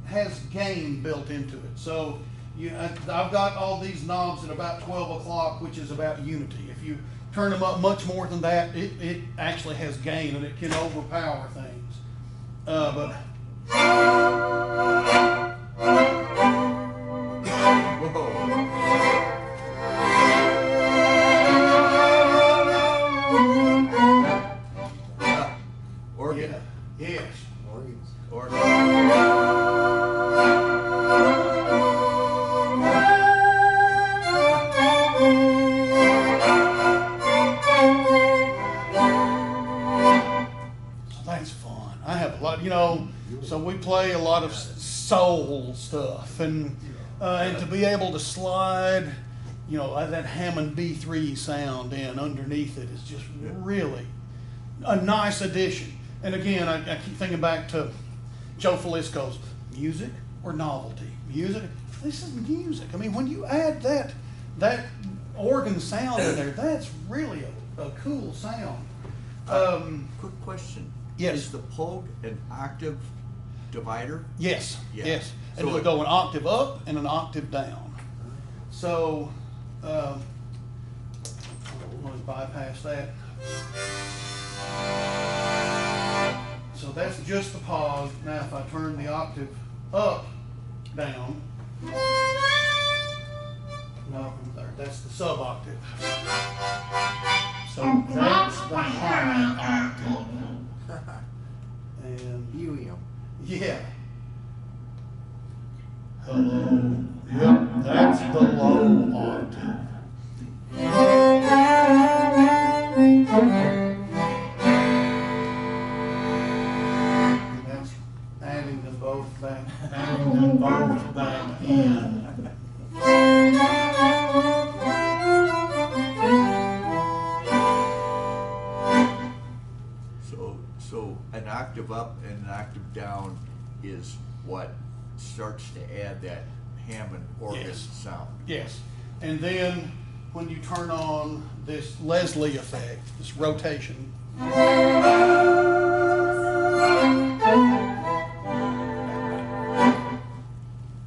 has gain built into it. So I've got all these knobs at about 12 o'clock, which is about unity. If you turn them up much more than that, it actually has gain and it can overpower things. But Organ. yeah, yes. That's fun. I have a lot, so we play a lot of soul stuff, and to be able to slide, that Hammond B3 sound in underneath it is just really a nice addition. And again, I keep thinking back to Joe Falisco's music or novelty. Music, this is music. I mean, when you add that organ sound in there, that's really a cool sound. Quick question. Yes. Is the POG an octave divider? Yes, Yeah. yes. And So it'll go an octave up and an octave down. So, let me bypass that. So that's just the POG. Now if I turn the octave up, down, no, that's the sub octave. So that's the high octave. And Helium. yeah. Hello. Yep, that's the low octave. And that's adding them both back in. So an octave up and an octave down is what starts to add that Hammond organ Yes. sound. Yes. And then when you turn on this Leslie effect, this rotation,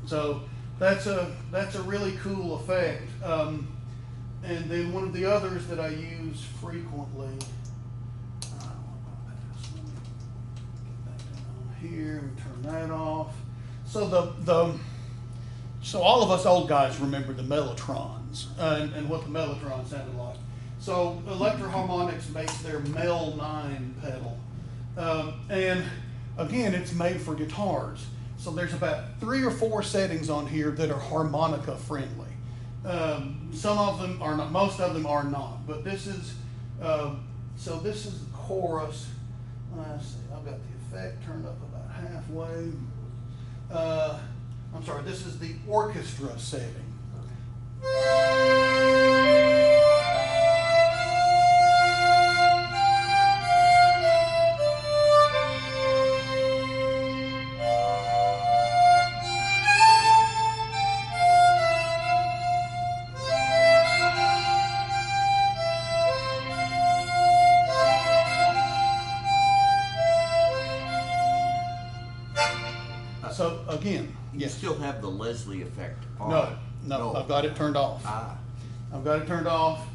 so that's a really cool effect. And then one of the others that I use frequently, let me get that down here and turn that off. So so all of us old guys remember the Mellotrons and what the Mellotron sounded like. So Electro-Harmonix makes their Mel 9 pedal. And again, it's made for guitars. So there's about 3 or 4 settings on here that are harmonica friendly. Some of them are not, most of them are not, but this is, so this is the chorus. Let's see, I've got the effect turned up about halfway. I'm sorry, this is the orchestra setting. So again, You yes. still have the Leslie effect on. No, I've got it turned off. Ah, I've got it turned off.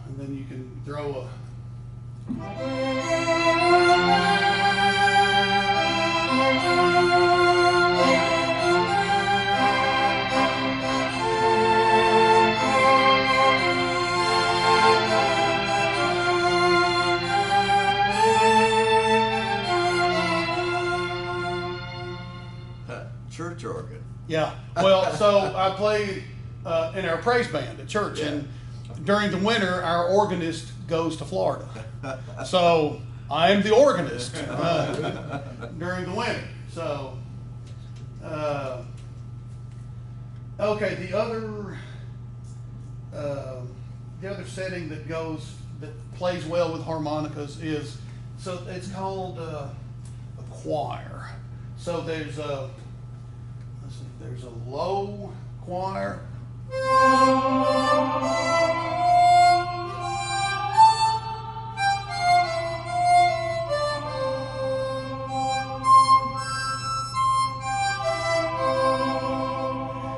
And then you can throw a Yeah. Well, so I played in our praise band at church, and during the winter, our organist goes to Florida. So I am the organist during the winter. So, okay, the other setting that plays well with harmonicas is, so it's called a choir. So there's a low choir.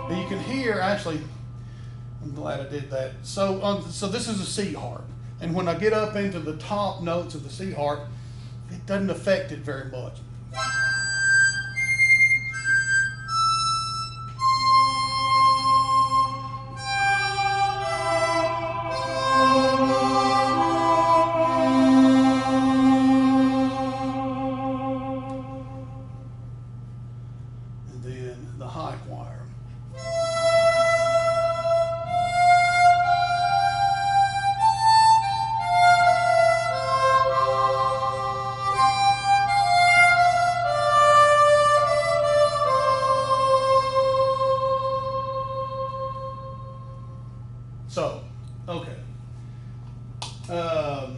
And you can hear, actually, I'm glad I did that. So this is a C harp. And when I get up into the top notes of the C harp, it doesn't affect it very much. And then the high choir. So, okay. About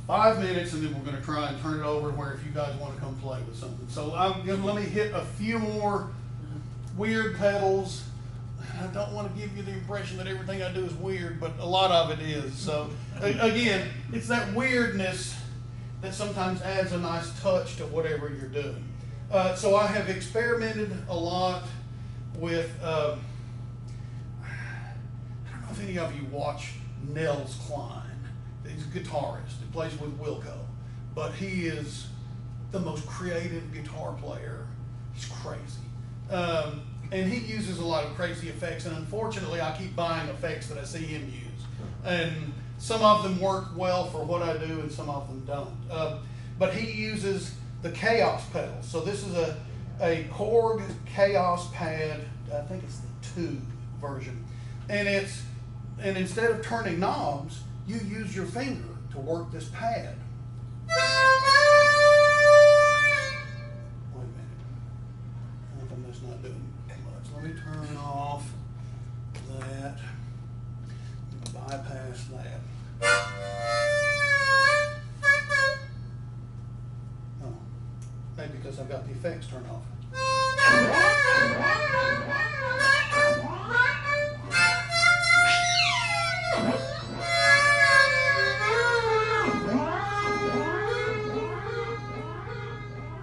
5 minutes, and then we're going to try and turn it over where if you guys want to come play with something. So let me hit a few more weird pedals. I don't want to give you the impression that everything I do is weird, but a lot of it is. So again, it's that weirdness that sometimes adds a nice touch to whatever you're doing. So I have experimented a lot with, I don't know if any of you watch Nels Cline. He's a guitarist. He plays with Wilco. But he is the most creative guitar player. He's crazy. And he uses a lot of crazy effects, and unfortunately I keep buying effects that I see him use. And some of them work well for what I do and some of them don't. But he uses the Chaos pedal. So this is a Korg Chaos pad. I think it's the 2 version. And instead of turning knobs, you use your finger to work this pad. Wait a minute. I think I'm just not doing too much. Let me turn off that. Bypass that. Oh, maybe because I've got the effects turned off.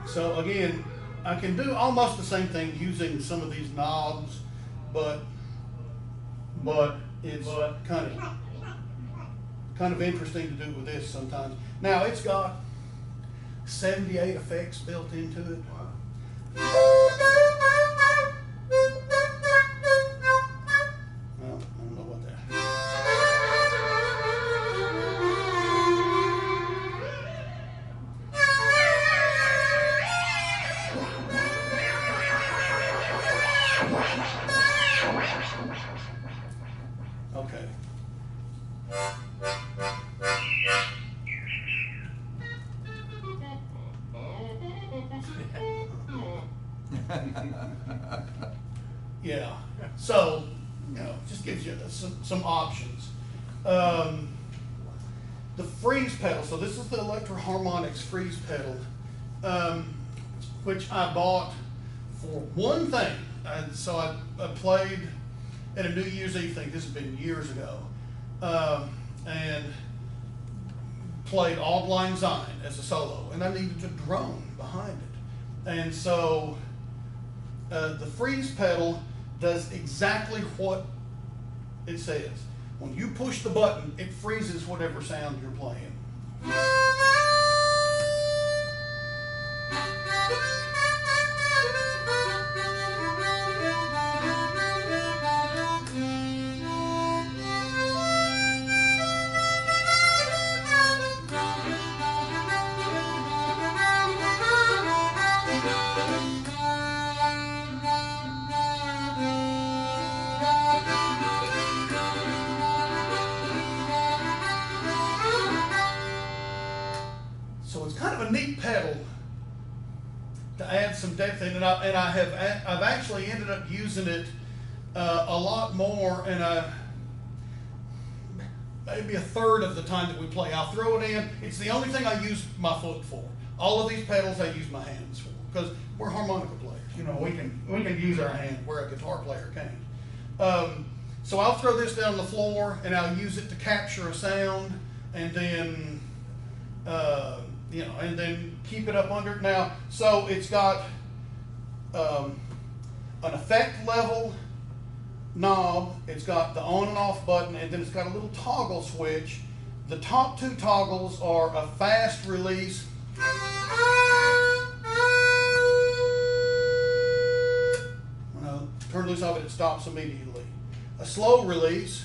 So again, I can do almost the same thing using some of these knobs, but it's kind of interesting to do with this sometimes. Now it's got 78 effects built into it. Well, I don't know what that. Okay. Yeah. So, just gives you some options. The freeze pedal. So this is the Electro Harmonics freeze pedal, which I bought for one thing. So I played at a New Year's Eve thing. This has been years ago, and played Auld Lang Syne as a solo, and I needed a drone behind it, and so the freeze pedal does exactly what it says. When you push the button, it freezes whatever sound you're playing. So it's kind of a neat pedal to add some depth in, and I've actually ended up using it a lot more, and maybe a third of the time that we play, I'll throw it in. It's the only thing I use my foot for. All of these pedals I use my hands for, because we're harmonica players. You know, we can use our hand where a guitar player can't. So I'll throw this down on the floor, and I'll use it to capture a sound, and then and then keep it up under it. Now, so it's got an effect level knob, it's got the on and off button, and then it's got a little toggle switch. The top two toggles are a fast release when I turn loose of it, it stops immediately. A slow release,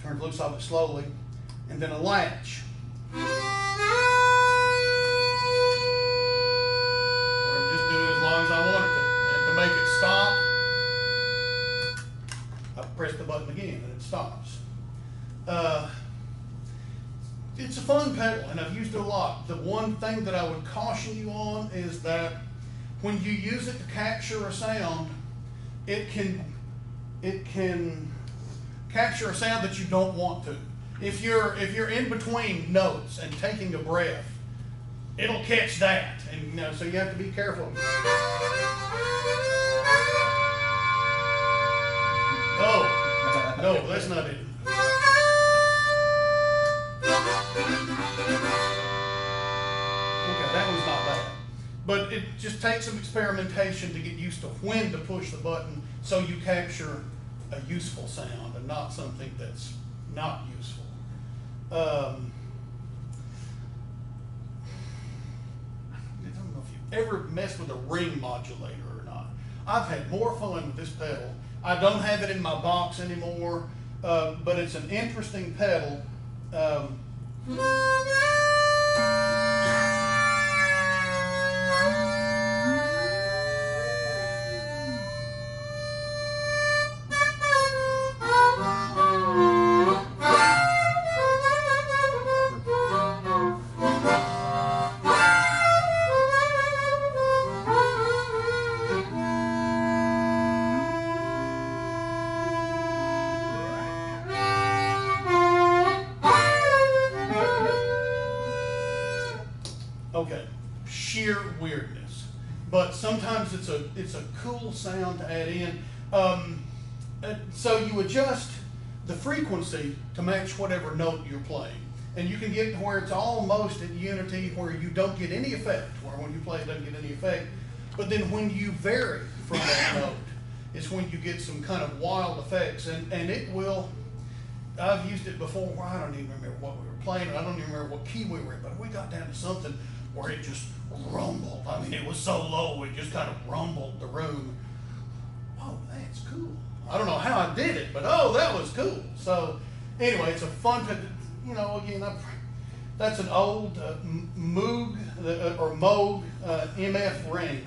turn loose of it slowly, and then a latch. As I want it to. And to make it stop, I press the button again and it stops. It's a fun pedal and I've used it a lot. The one thing that I would caution you on is that when you use it to capture a sound, it can capture a sound that you don't want to. If you're in between notes and taking a breath, it'll catch that, and so you have to be careful. Oh, no, that's not it. Okay, that one's not bad. But it just takes some experimentation to get used to when to push the button so you capture a useful sound and not something that's not useful. Ever messed with a ring modulator or not? I've had more fun with this pedal. I don't have it in my box anymore, but it's an interesting pedal. Okay, sheer weirdness, but sometimes it's a cool sound to add in. So you adjust the frequency to match whatever note you're playing, and you can get to where it's almost at unity, where you don't get any effect, where when you play it doesn't get any effect. But then when you vary from that note, is when you get some kind of wild effects, and it will. I've used it before where I don't even remember what we were playing, and I don't even remember what key we were in, but we got down to something where it just rumbled. I mean, it was so low, it just kind of rumbled the room. Oh, that's cool. I don't know how I did it, but oh, that was cool. So anyway, it's a fun, again, that's an old Moog or Moog MF ring.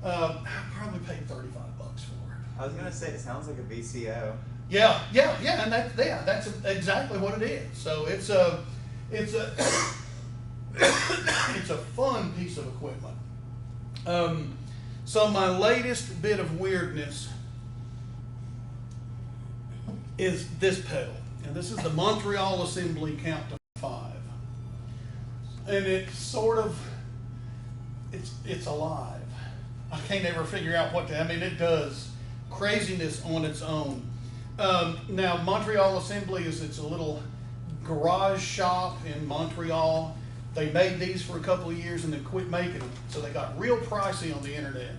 I probably paid $35 for it. I was gonna say, it sounds like a VCO. Yeah, and that's exactly what it is. So it's a it's a fun piece of equipment. So my latest bit of weirdness is this pedal, and this is the Montreal Assembly Count to 5, and it's alive. I can't ever figure out what to. I mean, it does craziness on its own. Now, Montreal Assembly it's a little garage shop in Montreal. They made these for a couple of years and then quit making them, so they got real pricey on the internet.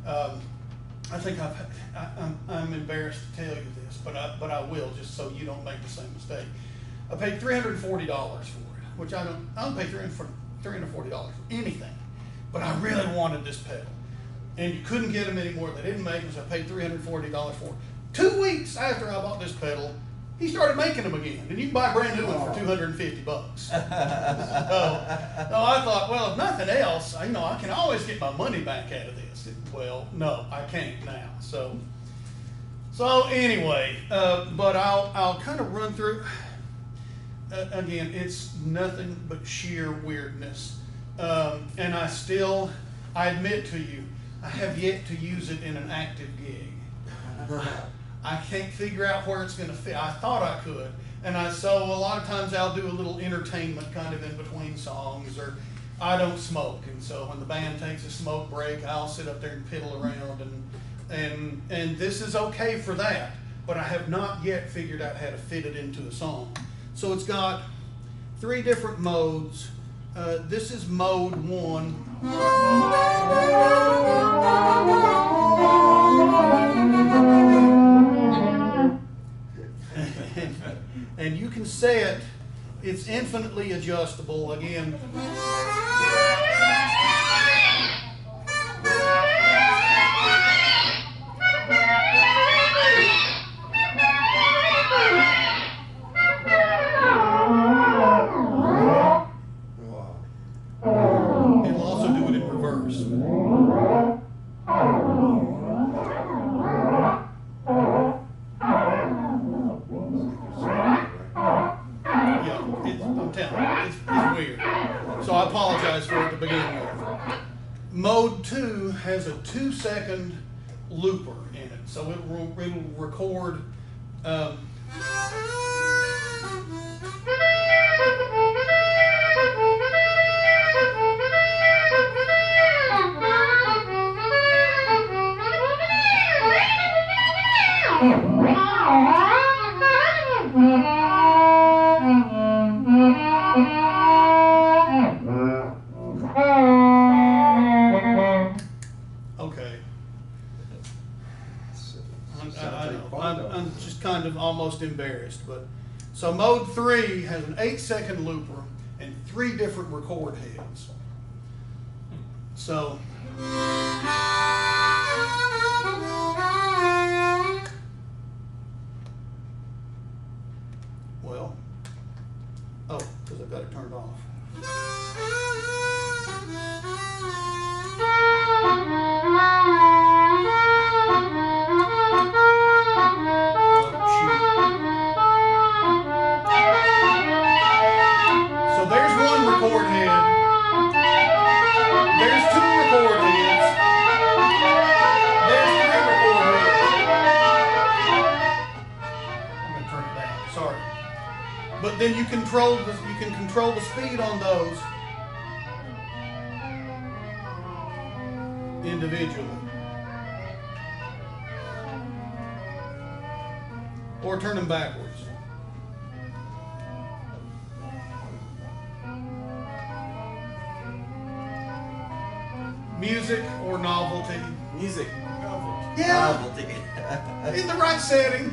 I think I'm embarrassed to tell you this, but I will, just so you don't make the same mistake. I paid $340 for it, which I don't pay $340 for anything, but I really wanted this pedal, and you couldn't get them anymore. They didn't make them, so I paid $340 for it. 2 weeks after I bought this pedal, he started making them again, and you can buy a brand new one for $250. So I thought, well, if nothing else, I can always get my money back out of this. Well, no, I can't now. So anyway, but I'll kind of run through. Again, it's nothing but sheer weirdness, and I admit to you, I have yet to use it in an active gig. I can't figure out where it's going to fit. I thought I could, so a lot of times I'll do a little entertainment kind of in between songs, or I don't smoke, and so when the band takes a smoke break, I'll sit up there and piddle around, and this is okay for that, but I have not yet figured out how to fit it into a song. So it's got 3 different modes. This is mode 1. And you can set, it's infinitely adjustable. Again, it'll also do it in reverse. I'm telling you, it's weird. So I apologize for it to begin with. Mode 2 has a 2-second looper in it, so it'll record. Okay. I know. I'm just kind of almost embarrassed, but so mode 3 has an 8-second looper and 3 different record heads. So because I've got it turned off. So there's 1 record head. There's 2 record heads. There's 3 record heads. I'm gonna turn it down. Sorry. But then you can control the speed on those individually, or turn them backwards. Music or novelty? Music. Yeah, Novelty. in the right setting.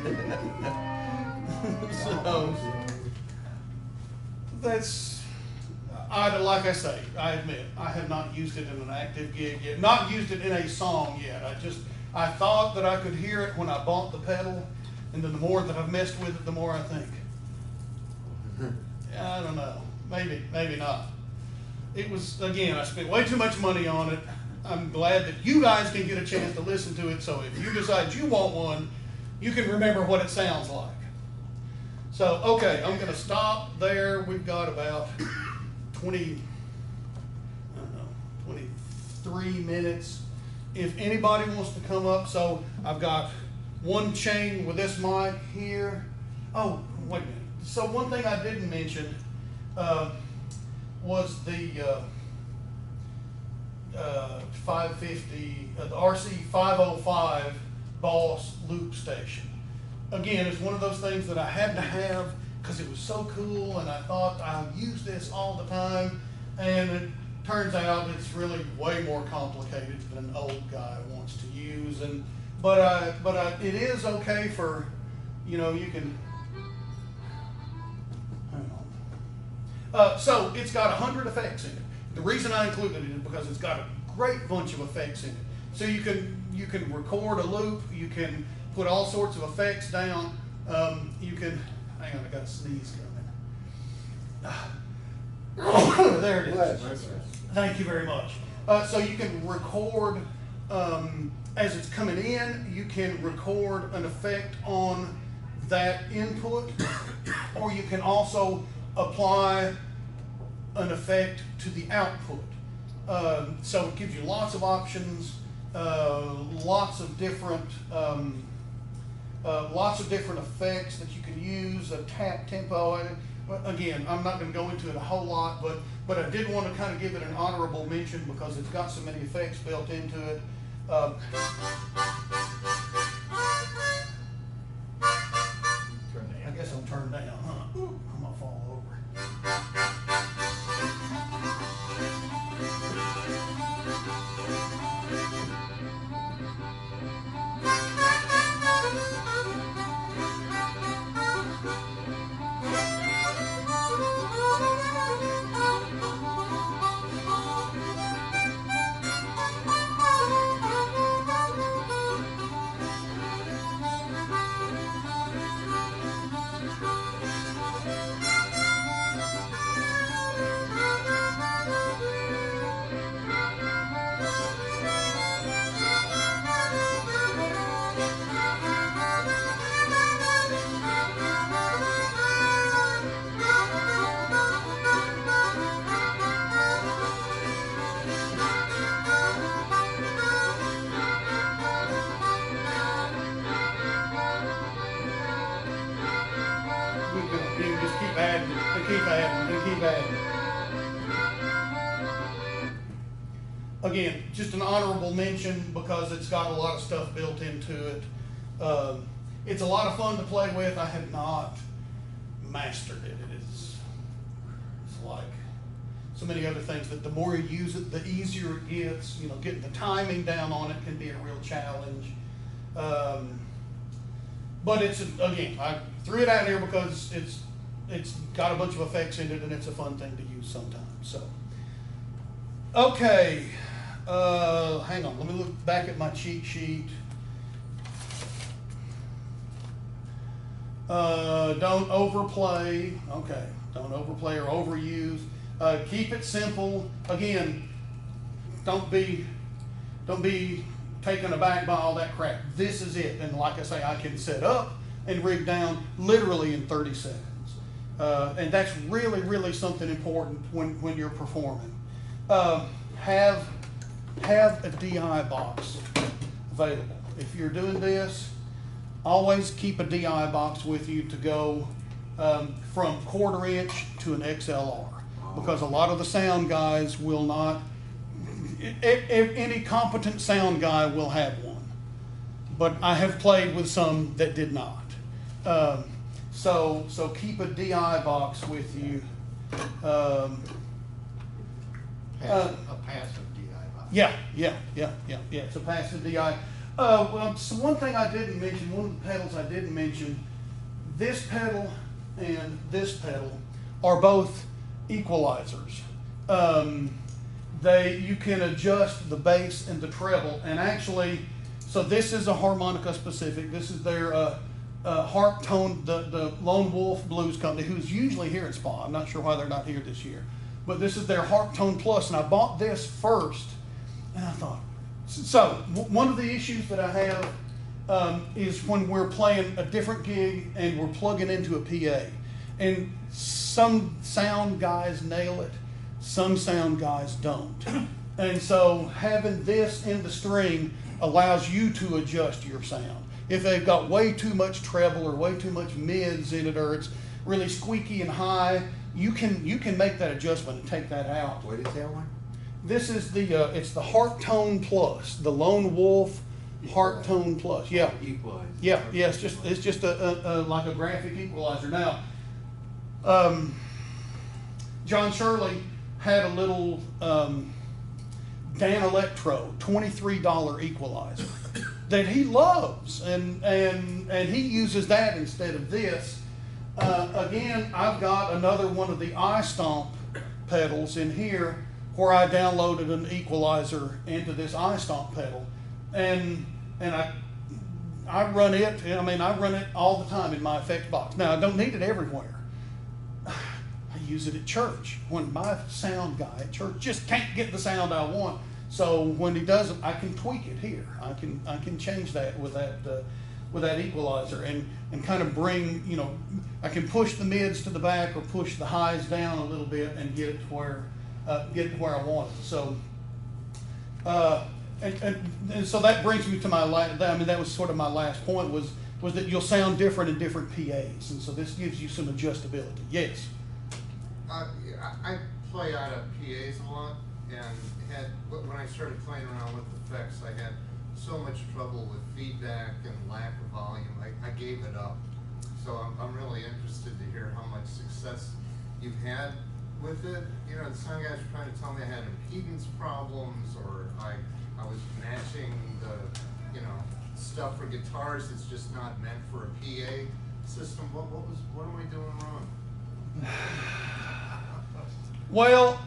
So that's, like I say, I admit, I have not used it in an active gig yet. Not used it in a song yet. I thought that I could hear it when I bought the pedal, and then the more that I've messed with it, the more I think, I don't know, maybe not. It was, again, I spent way too much money on it. I'm glad that you guys can get a chance to listen to it, so if you decide you want one, you can remember what it sounds like. So, okay, I'm going to stop there. We've got about 23 minutes. If anybody wants to come up, so I've got 1 chain with this mic here. Oh, wait a minute. So one thing I didn't mention was the 550, the RC 505 Boss loop station. Again, it's one of those things that I had to have because it was so cool, and I thought I'll use this all the time, and it turns out it's really way more complicated than an old guy wants to use. But it is okay for, you can. Hang on. So it's got 100 effects in it. The reason I included it is because it's got a great bunch of effects in it. So you can record a loop, you can put all sorts of effects down. You can hang on, I got a sneeze coming. There it is. Thank you very much. So you can record, as it's coming in, you can record an effect on that input, or you can also apply an effect to the output. So it gives you lots of options, lots of different effects that you can use, a tap, tempo. Again, I'm not going to go into it a whole lot, but I did want to kind of give it an honorable mention because it's got so many effects built into it. I guess I'm turned down, huh? Ooh, I'm gonna fall over. You can just keep adding and keep adding and keep adding. Again, just an honorable mention because it's got a lot of stuff built into it. It's a lot of fun to play with. I have not mastered it. It's like so many other things that the more you use it, the easier it gets. You know, getting the timing down on it can be a real challenge. But it's, again, I threw it out here because it's got a bunch of effects in it and it's a fun thing to use sometimes. So, okay, hang on, let me look back at my cheat sheet. Don't overplay, okay, don't overplay or overuse. Keep it simple. Again, don't be taken aback by all that crap. This is it. And like I say, I can set up and rig down literally in 30 seconds. And that's really, really something important when you're performing. Have a DI box available. If you're doing this, always keep a DI box with you to go from 1/4 inch to an XLR. Because a lot of the sound guys will not, any competent sound guy will have one, but I have played with some that did not. So keep a DI box with you. A passive DI box. Yeah. It's a passive DI. Well, so one thing I didn't mention, one of the pedals I didn't mention, this pedal and this pedal are both equalizers. You can adjust the bass and the treble, and actually, so this is a harmonica specific. This is their harp tone, the Lone Wolf Blues Company, who's usually here at SPAH. I'm not sure why they're not here this year, but this is their Harp Tone Plus, and I bought this first, and I thought, so one of the issues that I have is when we're playing a different gig and we're plugging into a PA, and some sound guys nail it, some sound guys don't. And so having this in the string allows you to adjust your sound. If they've got way too much treble or way too much mids in it, or it's really squeaky and high, you can make that adjustment and take that out. What is that one? This is it's the Harp Tone Plus, the Lone Wolf Harp Tone Plus. Yeah. Equalizer. Yeah, it's just a like a graphic equalizer. Now, John Shirley had a little Dan Electro $23 equalizer that he loves, and he uses that instead of this. Again, I've got another one of the iStomp pedals in here where I downloaded an equalizer into this iStomp pedal, and I run it. I mean, I run it all the time in my effects box. Now, I don't need it everywhere. I use it at church when my sound guy at church just can't get the sound I want. So when he doesn't, I can tweak it here. I can change that with that equalizer and kind of bring, you know, I can push the mids to the back or push the highs down a little bit and get it to where I want it. So and so that brings me to my last. I mean, that was sort of my last point was that you'll sound different in different PAs, and so this gives you some adjustability. Yes. I play out of PAs a lot, and when I started playing around with effects, I had so much trouble with feedback and lack of volume. I gave it up. So I'm really interested to hear how much success you've had with it. You know, some guys were trying to tell me I had impedance problems, or I was matching the, you know, stuff for guitars that's just not meant for a PA system. What am I doing wrong? Well,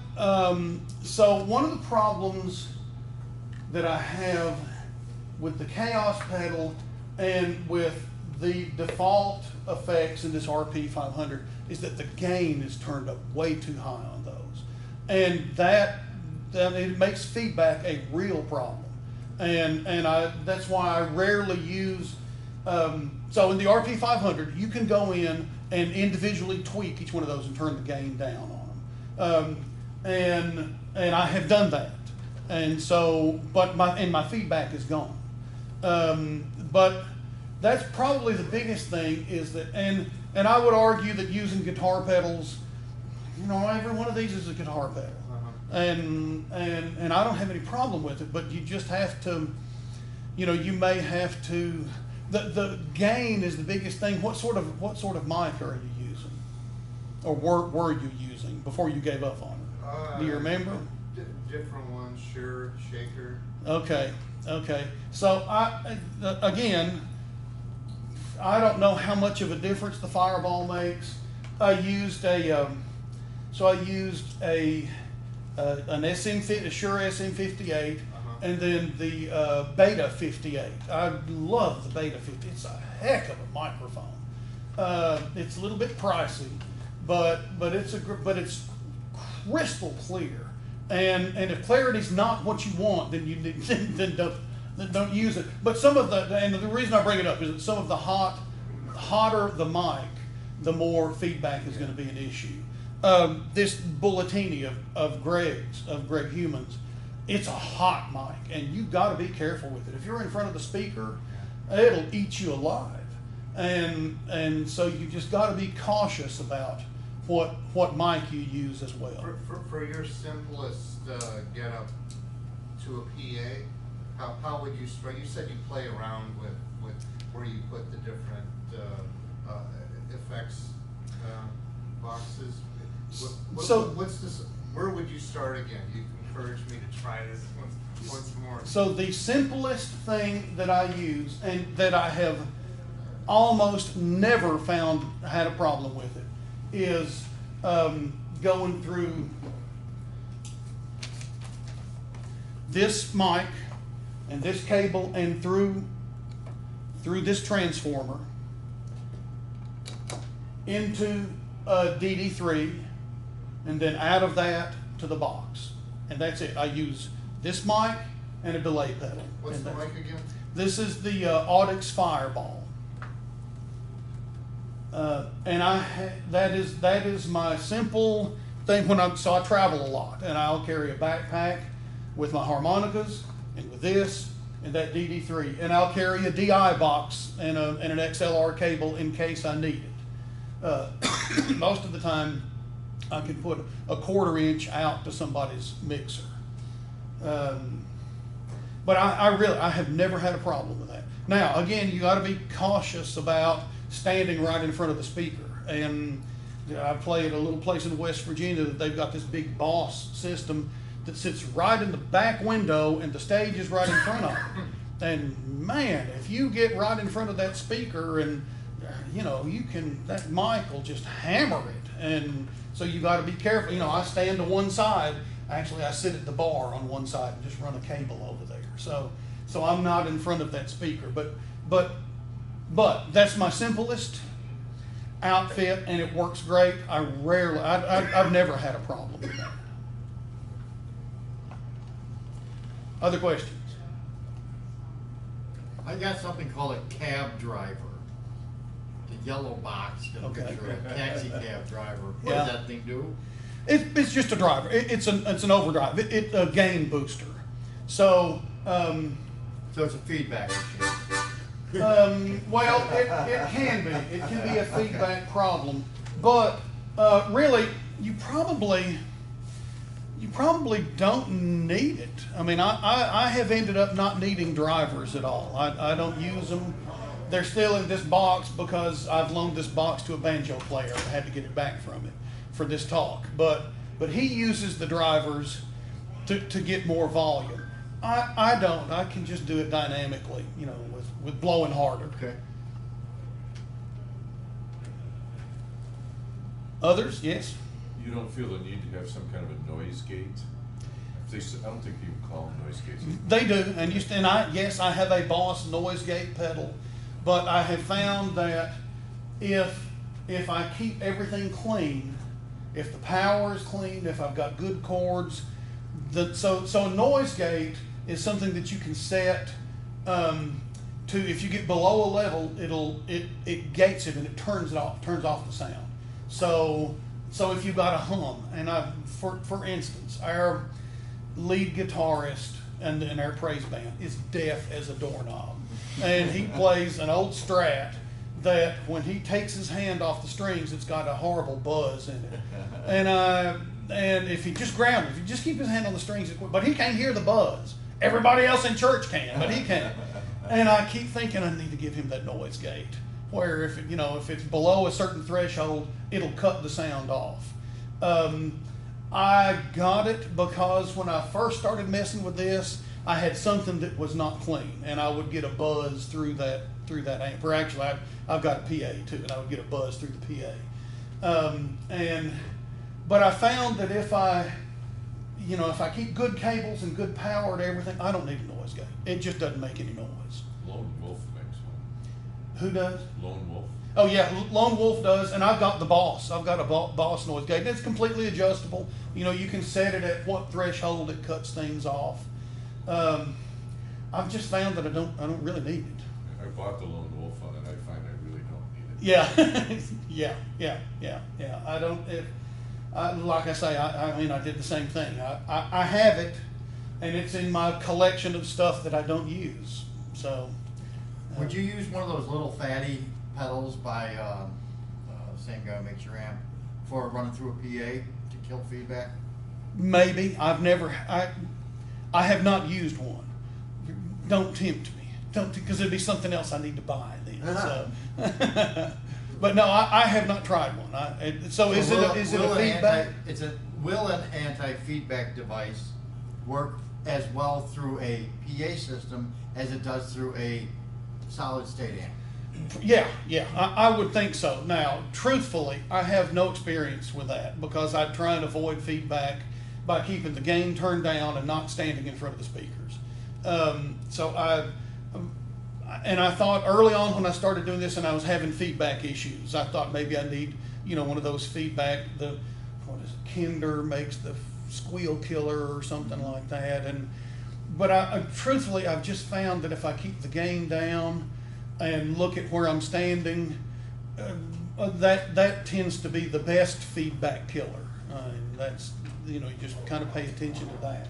so one of the problems that I have with the Chaos pedal and with the default effects in this RP 500 is that the gain is turned up way too high on those, and that it makes feedback a real problem. And that's why I rarely use. So in the RP 500, you can go in and individually tweak each one of those and turn the gain down on them. And I have done that. And so, but my feedback is gone. But that's probably the biggest thing is that, and I would argue that using guitar pedals, you know, every one of these is a guitar pedal. And I don't have any problem with it, but you just have to, you know, you may have to. The gain is the biggest thing. What sort of mic are you using, or were you using before you gave up on it? Do you remember? Different ones, sure, shaker. Okay. So again, I don't know how much of a difference the Fireball makes. I used an SM50, a Shure SM58, and then the Beta 58. I love the Beta 50. It's a heck of a microphone. It's a little bit pricey, but it's crystal clear. And if clarity's not what you want, then then don't use it. But some of and the reason I bring it up is that some of the hotter the mic, the more feedback is going to be an issue. This Bulletini of Greg Humans, it's a hot mic, and you got to be careful with it. If you're in front of the speaker, it'll eat you alive, and so you just got to be cautious about what mic you use as well. For your simplest get up to a PA, how would you start? You said you play around with where you put the different effects boxes. What's this? Where would you start again? You encouraged me to try this once more. So the simplest thing that I use and that I have almost never had a problem with it is going through this mic and this cable and through this transformer into a DD3, and then out of that to the box, and that's it. I use this mic and a delay pedal. What's the mic again? This is the Audix Fireball, and that is my simple thing when I travel a lot, and I'll carry a backpack with my harmonicas and with this and that DD3, and I'll carry a DI box and an XLR cable in case I need it. Most of the time, I can put a 1/4 inch out to somebody's mixer. But I have never had a problem with that. Now, again, you got to be cautious about standing right in front of the speaker. And I play at a little place in West Virginia that they've got this big Boss system that sits right in the back window, and the stage is right in front of it. And man, if you get right in front of that speaker, and you know, that mic will just hammer it. And so you got to be careful. You know, I stand to one side. Actually, I sit at the bar on one side and just run a cable over there. So I'm not in front of that speaker. But But that's my simplest outfit, and it works great. I've never had a problem with that. Other questions? I got something called a cab driver. The yellow box, got a Okay. picture of a taxi cab driver. What Yeah. does that thing do? It's just a driver. It's an overdrive. It's a gain booster. So, So it's a feedback issue. well, it can be. It can be a feedback problem. But really, you probably don't need it. I mean, I have ended up not needing drivers at all. I don't use them. They're still in this box because I've loaned this box to a banjo player. I had to get it back from it for this talk. But he uses the drivers to get more volume. I don't. I can just do it dynamically, you know, with blowing harder. Okay. Others? Yes? You don't feel the need to have some kind of a noise gate? I don't think people call them noise gates. They do, yes, I have a Boss noise gate pedal, but I have found that if I keep everything clean, if the power is clean, if I've got good cords, so a noise gate is something that you can set to, if you get below a level, it gates it and it turns off the sound. So if you've got a hum, and for instance, our lead guitarist in our praise band is deaf as a doorknob, and he plays an old Strat that when he takes his hand off the strings, it's got a horrible buzz in it. And if he just ground it, if you just keep his hand on the strings, but he can't hear the buzz. Everybody else in church can, but he can't. And I keep thinking I need to give him that noise gate, where if it's below a certain threshold, it'll cut the sound off. I got it because when I first started messing with this, I had something that was not clean, and I would get a buzz through that amp. Or actually, I've got a PA too, and I would get a buzz through the PA. But I found that if I keep good cables and good power to everything, I don't need a noise gate. It just doesn't make any noise. Lone Wolf makes one. Who does? Lone Wolf. Oh yeah, Lone Wolf does, and I've got the Boss. I've got a Boss noise gate. It's completely adjustable. You know, you can set it at what threshold it cuts things off. I've just found that I don't really need it. I bought the Lone Wolf one, and I find I really don't need it. Yeah, yeah. I don't. Like I say, I did the same thing. I have it, and it's in my collection of stuff that I don't use. So. Would you use one of those little fatty pedals by the same guy who makes your amp for running through a PA to kill feedback? Maybe. I have not used one. Don't tempt me. Because it'd be something else I need to buy then. So. But no, I have not tried one. Is it a feedback? Will an anti-feedback device work as well through a PA system as it does through a solid state amp? Yeah, I would think so. Now, truthfully, I have no experience with that because I try and avoid feedback by keeping the gain turned down and not standing in front of the speakers. I thought early on when I started doing this and I was having feedback issues, I thought maybe I need, one of those feedback, Kinder makes the squeal killer or something like that. But truthfully, I've just found that if I keep the gain down and look at where I'm standing, that tends to be the best feedback killer. And that's, you just kind of pay attention to that.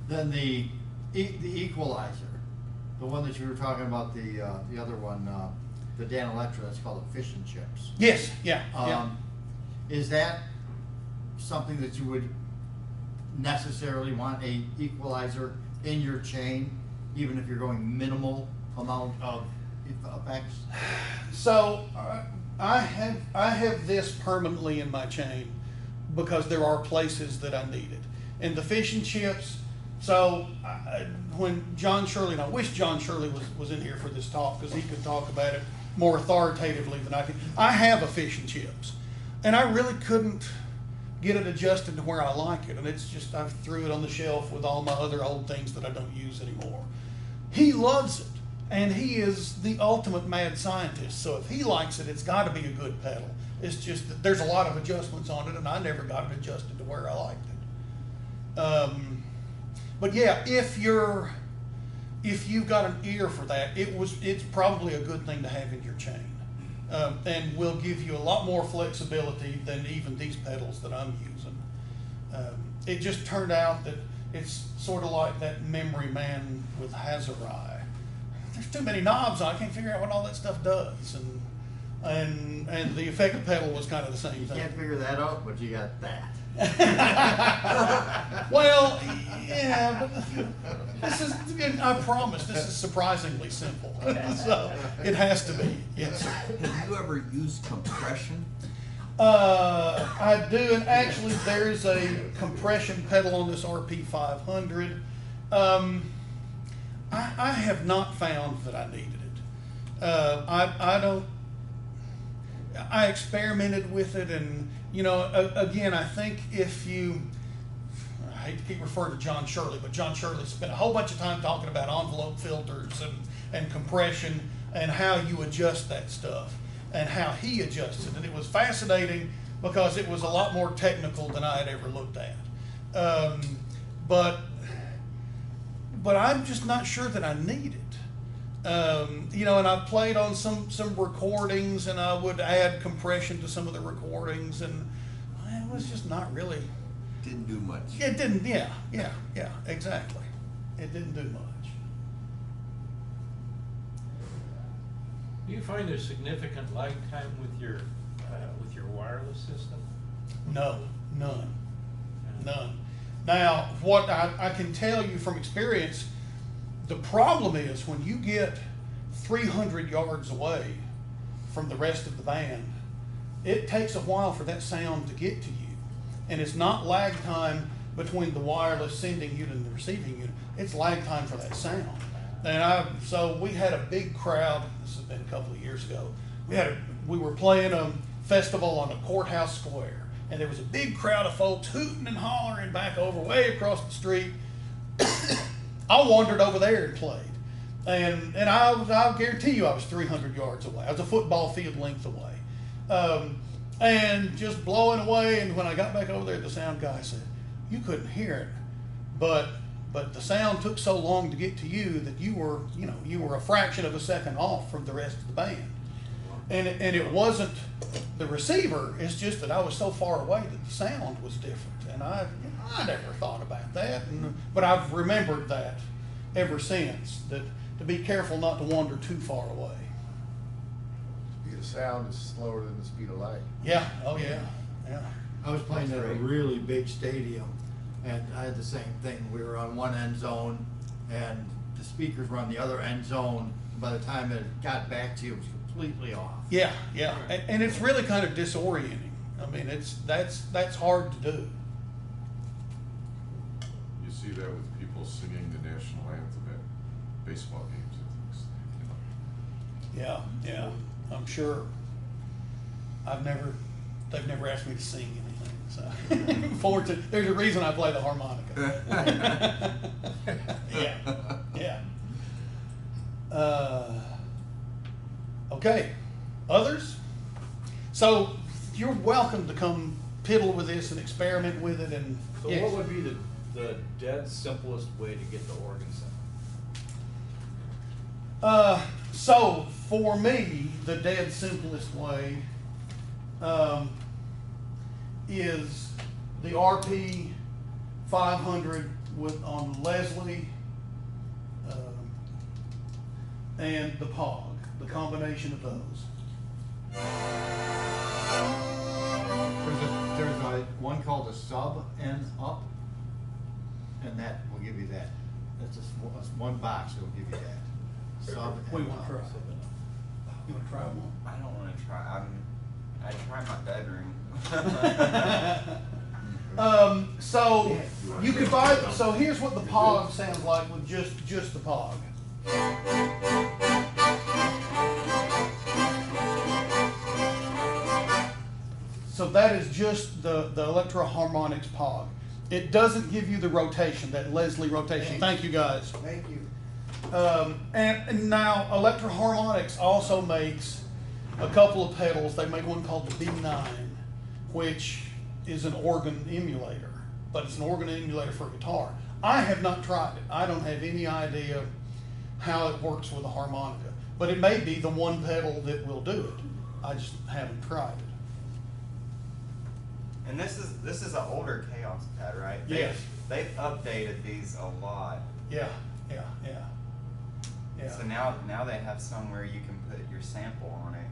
Then the equalizer, the one that you were talking about, the other one, the Dan Electra, that's called efficient chips. Yes, yeah. Is that something that you would necessarily want a equalizer in your chain, even if you're going minimal amount of effects? So I have this permanently in my chain because there are places that I need it. And the fish and chips, so when John Shirley, and I wish John Shirley was in here for this talk because he could talk about it more authoritatively than I can. I have a fish and chips, and I really couldn't get it adjusted to where I like it. And it's just, I threw it on the shelf with all my other old things that I don't use anymore. he loves it, and he is the ultimate mad scientist. So if he likes it, it's got to be a good pedal. It's just that there's a lot of adjustments on it, and I never got it adjusted to where I liked it. But yeah, if you've got an ear for that, it's probably a good thing to have in your chain, and will give you a lot more flexibility than even these pedals that I'm using. It just turned out that it's sort of like that Memory Man with Hazarai. There's too many knobs. I can't figure out what all that stuff does, and the effective pedal was kind of the same You thing. can't figure that out, but you got that. Well, yeah, but this is, I promise, this is surprisingly simple. So it has to be, yes, sir. Have you ever used compression? I do, and actually there's a compression pedal on this RP 500. I have not found that I needed it. I don't. I experimented with it, and again, I think if you, I hate to keep referring to John Shirley, but John Shirley spent a whole bunch of time talking about envelope filters and compression and how you adjust that stuff and how he adjusts it, and it was fascinating because it was a lot more technical than I had ever looked at. But I'm just not sure that I need it. And I've played on some recordings, and I would add compression to some of the recordings, and it was just not really. Didn't do much. It didn't. Yeah, exactly. It didn't do much. Do you find there's significant lag time with your wireless system? No, none. Now, what I can tell you from experience, the problem is when you get 300 yards away from the rest of the band, it takes a while for that sound to get to you. And it's not lag time between the wireless sending unit and the receiving unit. It's lag time for that sound. And so we had a big crowd, this has been a couple of years ago, we were playing a festival on a courthouse square, and there was a big crowd of folks hooting and hollering back over way across the street. I wandered over there and played, and I'll guarantee you I was 300 yards away. I was a football field length away, and just blowing away. And when I got back over there, the sound guy said, "You couldn't hear it, but the sound took so long to get to you that you were a fraction of a second off from the rest of the band." And it wasn't the receiver, it's just that I was so far away that the sound was different. And I never thought about that, but I've remembered that ever since, that to be careful not to wander too far away. The sound is slower than the speed of light. Yeah, oh yeah. I was playing at a really big stadium, and I had the same thing. We were on one end zone, and the speakers were on the other end zone. By the time it got back to you, it was completely off. Yeah, and it's really kind of disorienting. I mean, that's hard to do. You see that with people singing the national anthem at baseball games and things. Yeah, I'm sure. They've never asked me to sing anything, so fortunate. There's a reason I play the harmonica. Yeah. Okay, others? So you're welcome to come piddle with this and experiment with it. And So yes. what would be the dead simplest way to get the organ sound? So for me, the dead simplest way is the RP 500 on Leslie and the POG, the combination of those. There's one called a sub and up, and that will give you that. That's just one box that will give you that. Sub We and want to up. try. You want to try one? I don't want to try. I try my bedroom. So you could buy. So here's what the POG sounds like with just the POG. So that is just the Electro Harmonics POG. It doesn't give you the rotation, that Leslie rotation. Thank you guys. Thank you. And now Electro Harmonics also makes a couple of pedals. They make one called the B9, which is an organ emulator, but it's an organ emulator for guitar. I have not tried it. I don't have any idea how it works with a harmonica, but it may be the one pedal that will do it. I just haven't tried it. And this is an older Chaos pad, right? Yes. They've updated these a lot. Yeah. So now they have some where you can put your sample on it,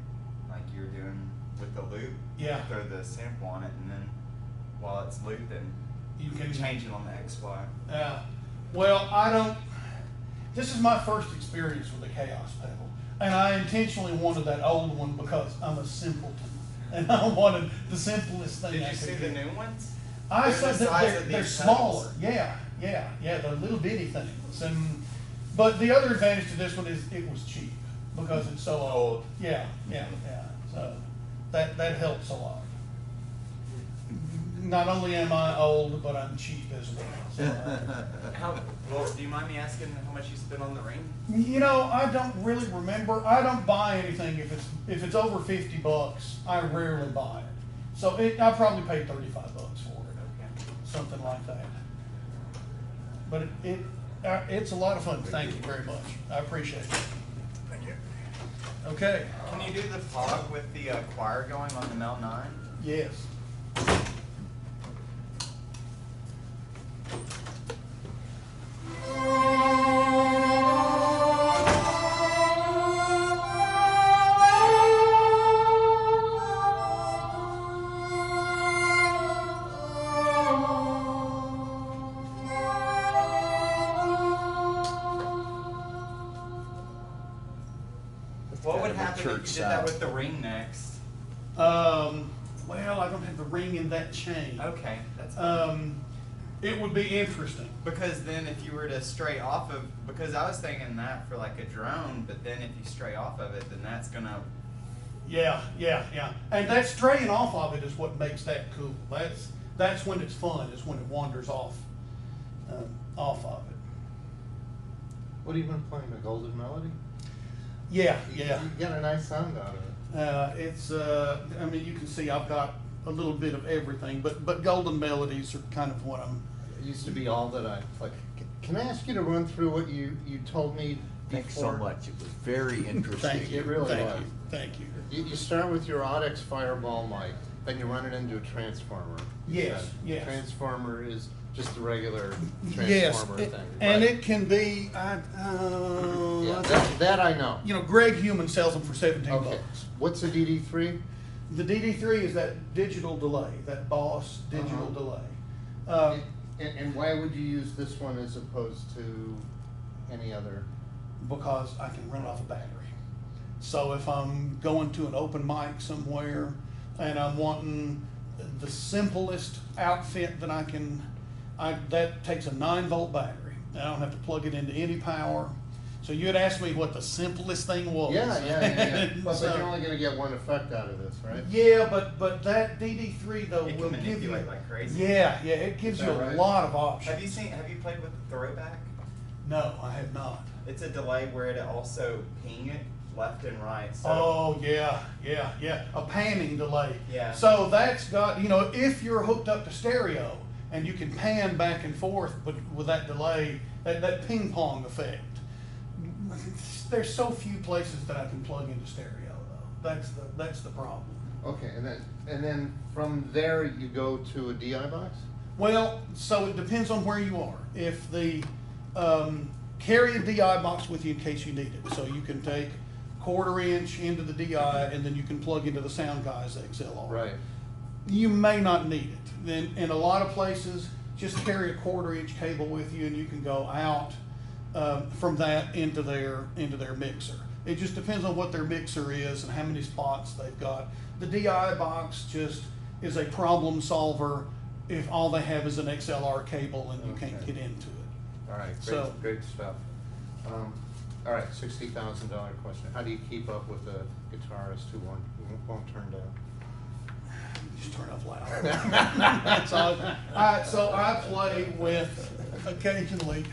like you're doing with the loop. Yeah. Throw the sample on it, and then while it's looping, You can change it on the XY. Yeah. Well, I don't. This is my first experience with a Chaos pedal, and I intentionally wanted that old one because I'm a simpleton, and I wanted the simplest thing Did I you could see get. the new ones? I They're said the that size they're, of they're these smaller. pedals. Yeah, the little bitty things. But the other advantage to this one is it was cheap because it's so old. Yeah. So that helps a lot. Not only am I old, but I'm cheap as well. So, Well, do you mind me asking how much you spent on the ring? you know, I don't really remember. I don't buy anything if it's over $50. I rarely buy it. So I probably paid $35 for it. Okay. Something like that. But it's a lot of fun. Thank you very much. I appreciate it. Thank you. Okay. Can you do the fog with the choir going on the Mel 9? Yes. What would Kind of a happen if church you did that sound. with the ring next? Well, I don't have the ring in that chain. Okay, that's It would be interesting. because then if you were to stray off of, because I was thinking that for like a drone, but then if you stray off of it, then that's gonna. Yeah. And that straying off of it is what makes that cool. That's when it's fun, is when it wanders off of it. What have you been playing, the Golden Melody? Yeah. You got a nice sound out of it. It's, I mean, you can see I've got a little bit of everything, but golden melodies are kind of what I'm. It used to be all that I play. Can I ask you to run through what you told me before? Thanks so much. It was very interesting. Thank you. It really Thank was. you. Thank you. You start with your Audix Fireball mic, then you run it into a transformer. Yes. Transformer is just the regular Yes, transformer thing. and right? it can be. Yeah, that I know. You know, Greg Human sells them for $17. Okay. What's a DD3? The DD3 is that digital delay, that Boss digital delay. And why would you use this one as opposed to any other? Because I can run it off a battery. So if I'm going to an open mic somewhere and I'm wanting the simplest outfit that I can, that takes a 9-volt battery. I don't have to plug it into any power. So you had asked me what the simplest thing was. Yeah. But So- you're only gonna get one effect out of this, right? Yeah, but that DD3 though It will can give you. manipulate like crazy. Yeah, it gives Is you that a right? lot of options. Have you played with the throwback? No, I have not. It's a delay where it also ping it left and right. So Oh, yeah. A panning delay. Yeah. So that's got, you know, if you're hooked up to stereo and you can pan back and forth but with that delay, that ping pong effect. There's so few places that I can plug into stereo though. That's the problem. Okay, and then from there you go to a DI box? Well, so it depends on where you are. If the carry a DI box with you in case you need it. So you can take 1/4 inch into the DI and then you can plug into the Sound Guys XLR. Right. You may not need it. Then in a lot of places, just carry a 1/4 inch cable with you and you can go out from that into their mixer. It just depends on what their mixer is and how many spots they've got. The DI box just is a problem solver if all they have is an XLR cable and you can't Okay. get into it. All right, great stuff. All right, $60,000 question. How do you keep up with a guitarist who won't turn down? Just turn up loud. That's all. So I play with, occasionally,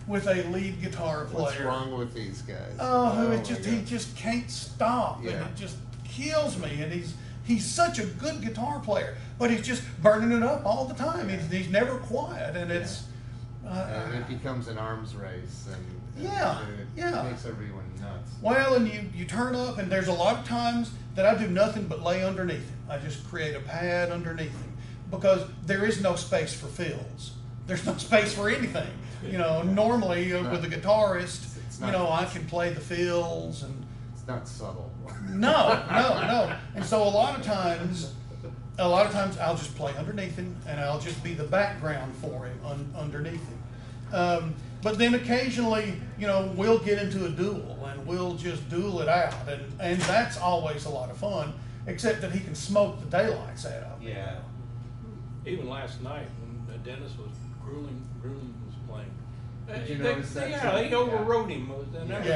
with a lead guitar player. What's wrong with these guys? Oh, my it just he God. just can't stop, and Yeah. it just kills me. And he's such a good guitar player, but he's just burning it up all the time. He's never quiet, and it's. And it becomes an arms race, and Yeah, it yeah. makes everyone nuts. Well, and you turn up, and there's a lot of times that I do nothing but lay underneath him. I just create a pad underneath him because there is no space for fills. There's no space for anything. You know, normally with a guitarist, It's you not- know, I can play the fills and. It's not subtle. No. And so a lot of times I'll just play underneath him, and I'll just be the background for him underneath him. But then occasionally, you know, we'll get into a duel, and we'll just duel it out, and that's always a lot of fun. Except that he can smoke the daylights out of me. Yeah. Even last night when Dennis was grueling was playing. Did you they, notice that Yeah, too? they overrode him. And that was-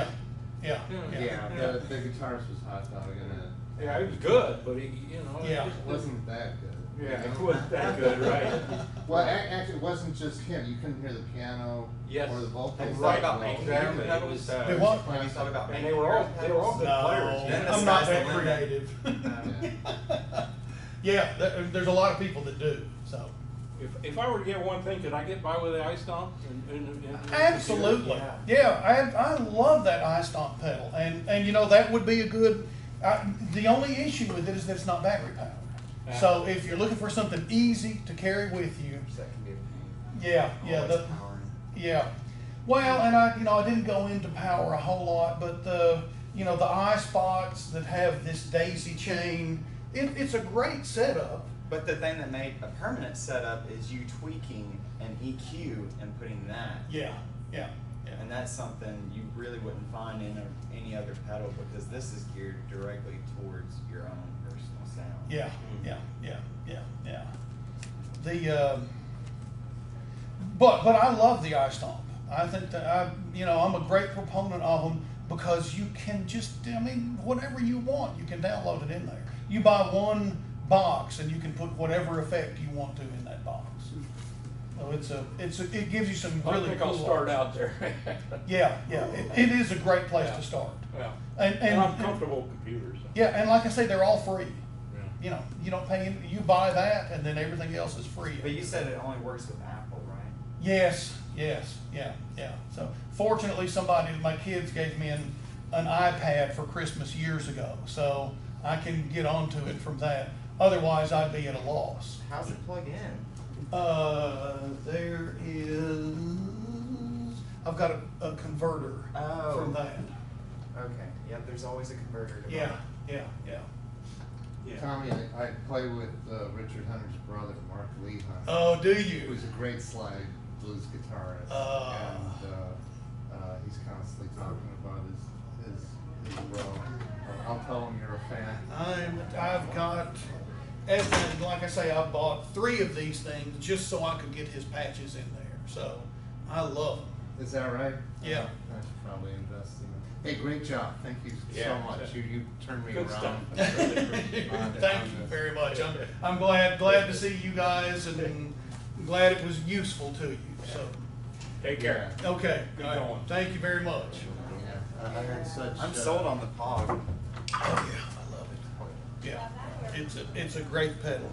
Yeah. The guitarist was hot dog, and Yeah, he was good, but he, you know, Yeah. it just it wasn't that good. Yeah, you it know? wasn't that good, right? Well, actually, it wasn't just him. You couldn't hear the piano Yes. or the vocals. Have you thought Right, about well. making exactly. your It pedals? was, Hey, what? Have you thought about And making they were your all own they were all pedals? good players. Then the I'm not sky's the that limit. creative. Yeah. Yeah, there's a lot of people that do. So If I were to get one thing, could I get by with the eye stomp? absolutely, yeah. I love that eye stomp pedal, and you know that would be a good. The only issue with it is that it's not battery powered. So if you're looking for something easy to carry with you, That can be a pain. yeah. Always powering. Yeah. Well, and I didn't go into power a whole lot, but the eye spots that have this daisy chain, it's a great setup. But the thing that made a permanent setup is you tweaking an EQ and putting that. Yeah. And that's something you really wouldn't find in any other pedal because this is geared directly towards your own personal sound. Yeah. The but I love the eye stomp. I think that I'm a great proponent of them because you can just whatever you want, you can download it in there. You buy one box and you can put whatever effect you want to in that box. So it gives you some I really think cool I'll start options. out there. Yeah. It is a great place to start. Yeah. And I'm comfortable with computers. So. Yeah, and like I say, they're all free. Yeah. You know, you don't pay any, you buy that and then everything else is free. But you said it only works with Apple, right? Yes, yeah. So fortunately my kids gave me an iPad for Christmas years ago, so I can get onto it from that. Otherwise I'd be at a loss. How's it plug in? There is, I've got a converter Oh. from that. Okay. Yep. There's always a converter. To Yeah. Tommy, I play with Richard Hunter's brother, Mark Lee Hunter. Oh, do you? Who's a great slide blues guitarist, and he's constantly talking about his bro. I'll tell him you're a fan. I've got, and like I say, I bought 3 of these things just so I could get his patches in there. So I love them. Is that right? Yeah. I should probably invest in it. Hey, great job. Thank you Yeah. so much. You turned me Good around. stuff. Thank you very much. I'm glad to see you guys, and glad it was useful to you. So Take care. okay, Keep all right. going. Thank you very much. Yeah, I had such. I'm sold on the Pog. Oh yeah, I love it. Yeah, it's a great pedal.